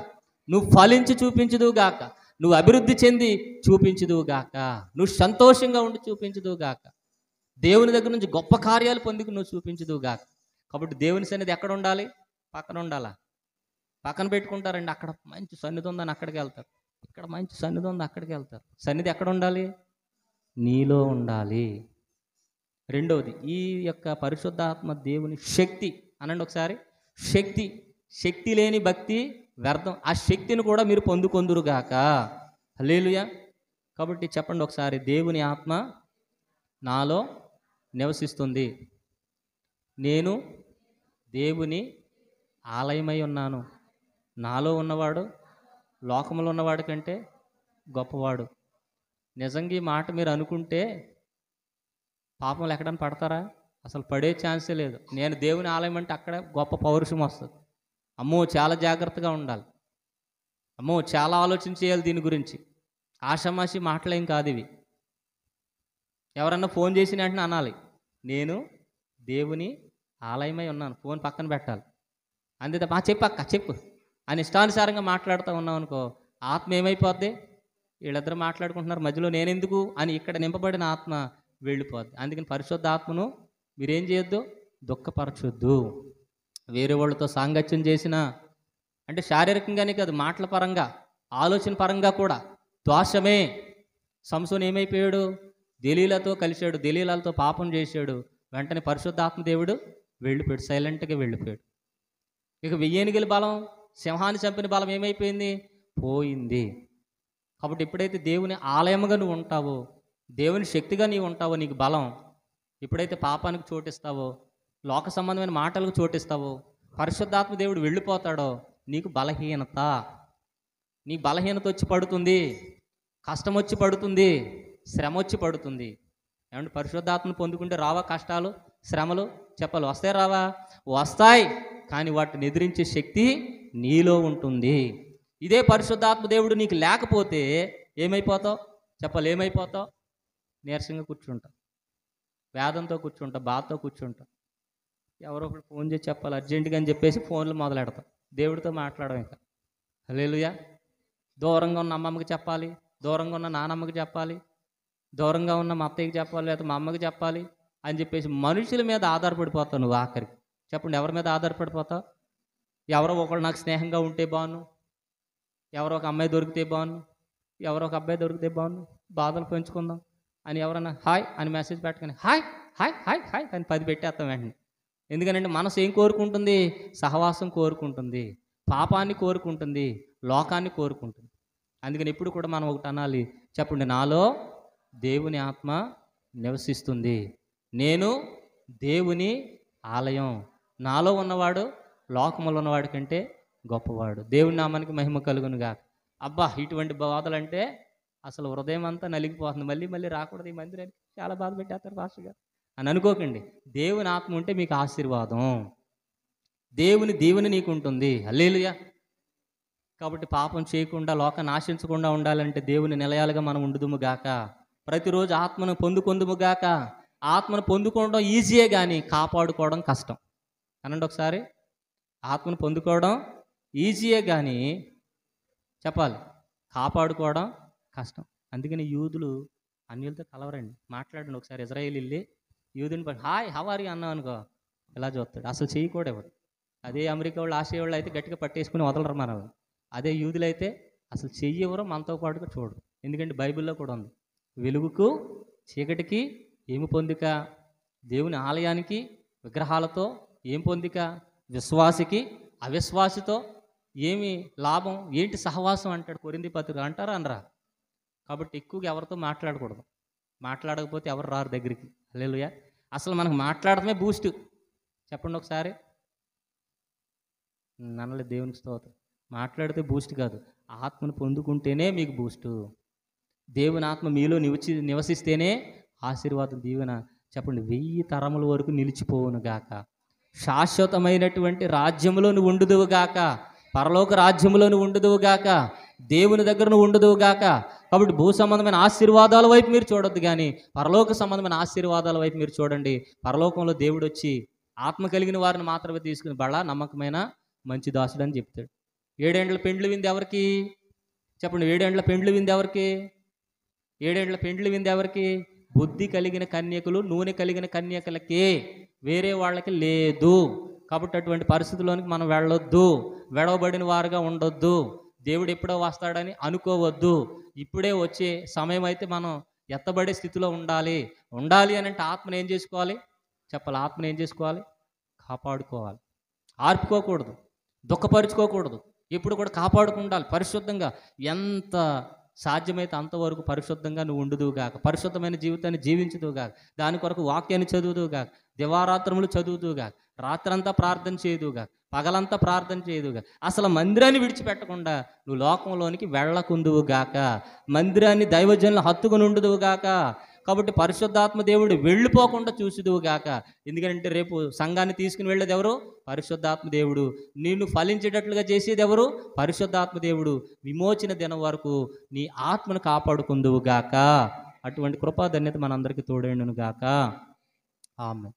నువ్వు ఫలించి చూపించుదువుగాక, నువ్వు అభివృద్ధి చెంది చూపించుదువుగాక, నువ్వు సంతోషంగా ఉండి చూపించుదువుగాక, దేవుని దగ్గర నుంచి గొప్ప కార్యాలు పొందుకు నువ్వు చూపించుదువుగాక. కాబట్టి దేవుని సన్నిధి ఎక్కడ ఉండాలి? పక్కన ఉండాలా? పక్కన పెట్టుకుంటారండి. అక్కడ మంచి సన్నిధి ఉందని అక్కడికి వెళ్తారు, ఇక్కడ మంచి సన్నిధి ఉంది అక్కడికి వెళ్తారు. సన్నిధి ఎక్కడ ఉండాలి? నీలో ఉండాలి. రెండవది, ఈ యొక్క పరిశుద్ధాత్మ దేవుని శక్తి అనండి ఒకసారి. శక్తి లేని భక్తి వ్యర్థం. ఆ శక్తిని కూడా మీరు పొందుకొందురుగాక. హల్లెలూయా. కాబట్టి చెప్పండి ఒకసారి, దేవుని ఆత్మ నాలో నివసిస్తుంది, నేను దేవుని ఆలయమై ఉన్నాను, నాలో ఉన్నవాడు లోకంలో ఉన్నవాడి కంటే గొప్పవాడు. నిజంగా ఈ మాట మీరు అనుకుంటే పాపంలో ఎక్కడైనా పడతారా? అసలు పడే ఛాన్సే లేదు. నేను దేవుని ఆలయం అంటే అక్కడ గొప్ప పౌరుషం వస్తుంది. అమ్మో చాలా జాగ్రత్తగా ఉండాలి, అమ్మో చాలా ఆలోచన చేయాలి దీని గురించి. ఆషామాషి మాటలేం కాదు ఇవి. ఎవరన్నా ఫోన్ చేసిన వెంటనే అనాలి, నేను దేవుని ఆలయమై ఉన్నాను, ఫోన్ పక్కన పెట్టాలి. అంతే చెప్పు అని ఇష్టానుసారంగా మాట్లాడుతూ ఉన్నాం అనుకో, ఆత్మ ఏమైపోద్ది? వీళ్ళిద్దరు మాట్లాడుకుంటున్నారు మధ్యలో నేనెందుకు అని ఇక్కడ నింపబడిన ఆత్మ వెళ్ళిపోద్ది. అందుకని పరిశుద్ధ ఆత్మను మీరేం చేయొద్దు? దుఃఖపరచొద్దు. వేరే వాళ్ళతో సాంగత్యం చేసినా, అంటే శారీరకంగానే కాదు, మాటల పరంగా, ఆలోచన పరంగా కూడా దోషమే. సంసోను ఏమైపోయాడు? దెలీలాతో కలిశాడు, దెలీలాలతో పాపం చేశాడు. వెంటనే పరిశుద్ధాత్మ దేవుడు వెళ్ళిపోయాడు, సైలెంట్గా వెళ్ళిపోయాడు. ఇక 1000 ఏనుగుల బలం, సింహాన్ని చంపిన బలం ఏమైపోయింది? పోయింది. కాబట్టి ఎప్పుడైతే దేవుని ఆలయముగా నువ్వు ఉంటావో, దేవుని శక్తిగా నీవు ఉంటావో, నీకు బలం. ఎప్పుడైతే పాపానికి చోటిస్తావో, లోక సంబంధమైన మాటలకు చోటిస్తావో, పరిశుద్ధాత్మ దేవుడు వెళ్ళిపోతాడో, నీకు బలహీనత, నీ బలహీనత వచ్చి పడుతుంది, కష్టం వచ్చి పడుతుంది, శ్రమ వచ్చి పడుతుంది. ఏమంటే పరిశుద్ధాత్మను పొందుకుంటే రావా కష్టాలు, శ్రమలు? చెప్పాలి, వస్తాయి రావా? వస్తాయి. కానీ వాటిని ఎదిరించే శక్తి నీలో ఉంటుంది. ఇదే పరిశుద్ధాత్మ దేవుడు నీకు లేకపోతే ఏమైపోతావు? చెప్పాలి, ఏమైపోతావు? నీరసంగా కూర్చుంటావు, వేదంతో కూర్చుంటావు, బాధతో కూర్చుంటావు. ఎవరో ఒకరు ఫోన్ చేసి చెప్పాలి అర్జెంటుగా అని చెప్పేసి ఫోన్లు మొదలెడతాం. దేవుడితో మాట్లాడడం ఇంకా. హల్లెలూయా. దూరంగా ఉన్న అమ్మమ్మకి చెప్పాలి, దూరంగా ఉన్న నానమ్మకి చెప్పాలి, దూరంగా ఉన్న మా అత్తయ్యకి చెప్పాలి, లేదా మా అమ్మకి చెప్పాలి అని చెప్పేసి మనుషుల మీద ఆధారపడిపోతావు నువ్వు. ఆఖరికి చెప్పండి, ఎవరి మీద ఆధారపడిపోతావు? ఎవరో ఒకళ్ళు నాకు స్నేహంగా ఉంటే బాను, ఎవరో ఒక అమ్మాయి దొరికితే బాను, ఎవరో ఒక అబ్బాయి దొరికితే బాగుంది, బాధలు పెంచుకుందాం అని ఎవరన్నా హాయ్ అని మెసేజ్ పెట్టగానే హాయ్ హాయ్ హాయ్ హాయ్ అని 10 పెట్టేస్తాం వెంటనే. ఎందుకంటే మనసు ఏం కోరుకుంటుంది? సహవాసం కోరుకుంటుంది, పాపాన్ని కోరుకుంటుంది, లోకాన్ని కోరుకుంటుంది. అందుకని ఎప్పుడు కూడా మనం ఒకటి అనాలి, చెప్పండి, నాలో దేవుని ఆత్మ నివసిస్తుంది, నేను దేవుని ఆలయం, నాలో ఉన్నవాడు లోకములో ఉన్నవాడి కంటే గొప్పవాడు. దేవుని నామానికి మహిమ కలుగునుగా. అబ్బా, ఇటువంటి బాధలంటే అసలు హృదయం అంతా నలిగిపోతుంది. మళ్ళీ మళ్ళీ రాకూడదు ఈ మందిరానికి, చాలా బాధ పెట్టేస్తారు పాస్టర్ గారు అని అనుకోకండి. దేవుని ఆత్మ ఉంటే మీకు ఆశీర్వాదం, దేవుని దీవెన నీకు ఉంటుంది. హల్లెలూయా. కాబట్టి పాపం చేయకుండా, లోకాన్ని ఆశించకుండా ఉండాలంటే దేవుని నిలయాలుగా మనం ఉండుదుము గాక. ప్రతిరోజు ఆత్మను పొందుకొందుము గాక. ఆత్మను పొందుకోవడం ఈజీయే కానీ కాపాడుకోవడం కష్టం. అనండి ఒకసారి, ఆత్మను పొందుకోవడం ఈజీయే కానీ చెప్పాలి, కాపాడుకోవడం కష్టం. అందుకని యూదులు అన్యులతో కలవరండి. మాట్లాడండి ఒకసారి, ఇజ్రాయేల్ వెళ్ళి యూదుని పడి హాయ్ హవారి అన్నావు అనుకో, ఎలా చూస్తాడు, అసలు చేయకూడదు. అదే అమెరికా వాళ్ళు, ఆసియా వాళ్ళు అయితే గట్టిగా పట్టేసుకుని వదలరు మనం. అదే యూదులైతే అసలు చెయ్యెవరో మనతో పాటుగా చూడరు. ఎందుకంటే బైబిల్లో కూడా ఉంది, వెలుగుకు చీకటికి ఏమి పొందిక, దేవుని ఆలయానికి విగ్రహాలతో ఏం పొందిక, విశ్వాసికి అవిశ్వాసితో ఏమి లాభం, ఏంటి సహవాసం అంటాడు కొరింథీ పత్రిక. అంటారా అనరా? కాబట్టి ఎక్కువగా ఎవరితో మాట్లాడకూడదు, మాట్లాడకపోతే ఎవరు రారు దగ్గరికి. హల్లెలూయా. అసలు మనకు మాట్లాడటమే బూస్ట్. చెప్పండి ఒకసారి, నన్నలే దేవునికి స్తోత్రం. మాట్లాడితే బూస్ట్ కాదు, ఆత్మను పొందుకుంటేనే మీకు బూస్టు. దేవుని ఆత్మ మీలో నివసిస్తేనే ఆశీర్వాదం, దీవెన. చెప్పండి, 1000 తరముల వరకు నిలిచిపోవును గాక. శాశ్వతమైనటువంటి రాజ్యంలో నువ్వు ఉండుదువు గాక, పరలోక రాజ్యంలో నువ్వు ఉండుదువు గాక, దేవుని దగ్గర నువ్వు ఉండుదువు గాక. కాబట్టి భూ సంబంధమైన ఆశీర్వాదాల వైపు మీరు చూడొద్దు కానీ పరలోక సంబంధమైన ఆశీర్వాదాల వైపు మీరు చూడండి. పరలోకంలో దేవుడు వచ్చి ఆత్మ కలిగిన వారిని మాత్రమే తీసుకుని బళ్ళ నమ్మకమైన మంచి దాసుడు అని చెప్తాడు. 7 ఏండ్ల పెండ్లు వింది ఎవరికి? చెప్పండి, 7 ఏండ్ల పెండ్లు వింది ఎవరికి? 7 ఏండ్ల పెండ్లు వింది ఎవరికి? బుద్ధి కలిగిన కన్యకులు, నూనె కలిగిన కన్యకలకే, వేరే వాళ్ళకి లేదు. కాబట్టి అటువంటి పరిస్థితుల్లోనికి మనం వెళ్ళొద్దు, వెడవబడిన వారుగా ఉండొద్దు. దేవుడు ఎప్పుడో వస్తాడని అనుకోవద్దు. ఇప్పుడే వచ్చే సమయం అయితే మనం ఎత్తబడే స్థితిలో ఉండాలి. అని అంటే ఆత్మను ఏం చేసుకోవాలి? చెప్పాలి, ఆత్మను ఏం చేసుకోవాలి? కాపాడుకోవాలి. ఆర్పుకోకూడదు, దుఃఖపరుచుకోకూడదు, ఎప్పుడు కూడా కాపాడుకుండాలి పరిశుద్ధంగా. ఎంత సాధ్యమైతే అంతవరకు పరిశుద్ధంగా నువ్వు ఉండుదువుగాక, పరిశుద్ధమైన జీవితాన్ని జీవించుదువుగాక, దాని కొరకు వాక్యాన్ని చదువుదువుగాక, దివారాత్రములు చదువుదువుగాక, రాత్రంతా ప్రార్థన చేయదువుగాక, పగలంతా ప్రార్థన చేయదువుగాక. అసలు మందిరాన్ని విడిచిపెట్టకుండా నువ్వు లోకంలోనికి వెళ్ళకుందువుగాక, మందిరాన్ని దైవజనులు హత్తుకుని ఉండుదువుగాక. కాబట్టి పరిశుద్ధాత్మ దేవుడు వెళ్ళిపోకుండా చూసుదువుగాక. ఎందుకంటే రేపు సంఘాన్ని తీసుకుని వెళ్ళేది ఎవరు? పరిశుద్ధాత్మ దేవుడు. నిన్ను ఫలించేటట్లుగా చేసేది ఎవరు? పరిశుద్ధాత్మ దేవుడు. విమోచన దినం వరకు నీ ఆత్మను కాపాడుకుందువుగాక. అటువంటి కృపాధన్యత మనందరికీ తోడైండును గాక. ఆమేన్.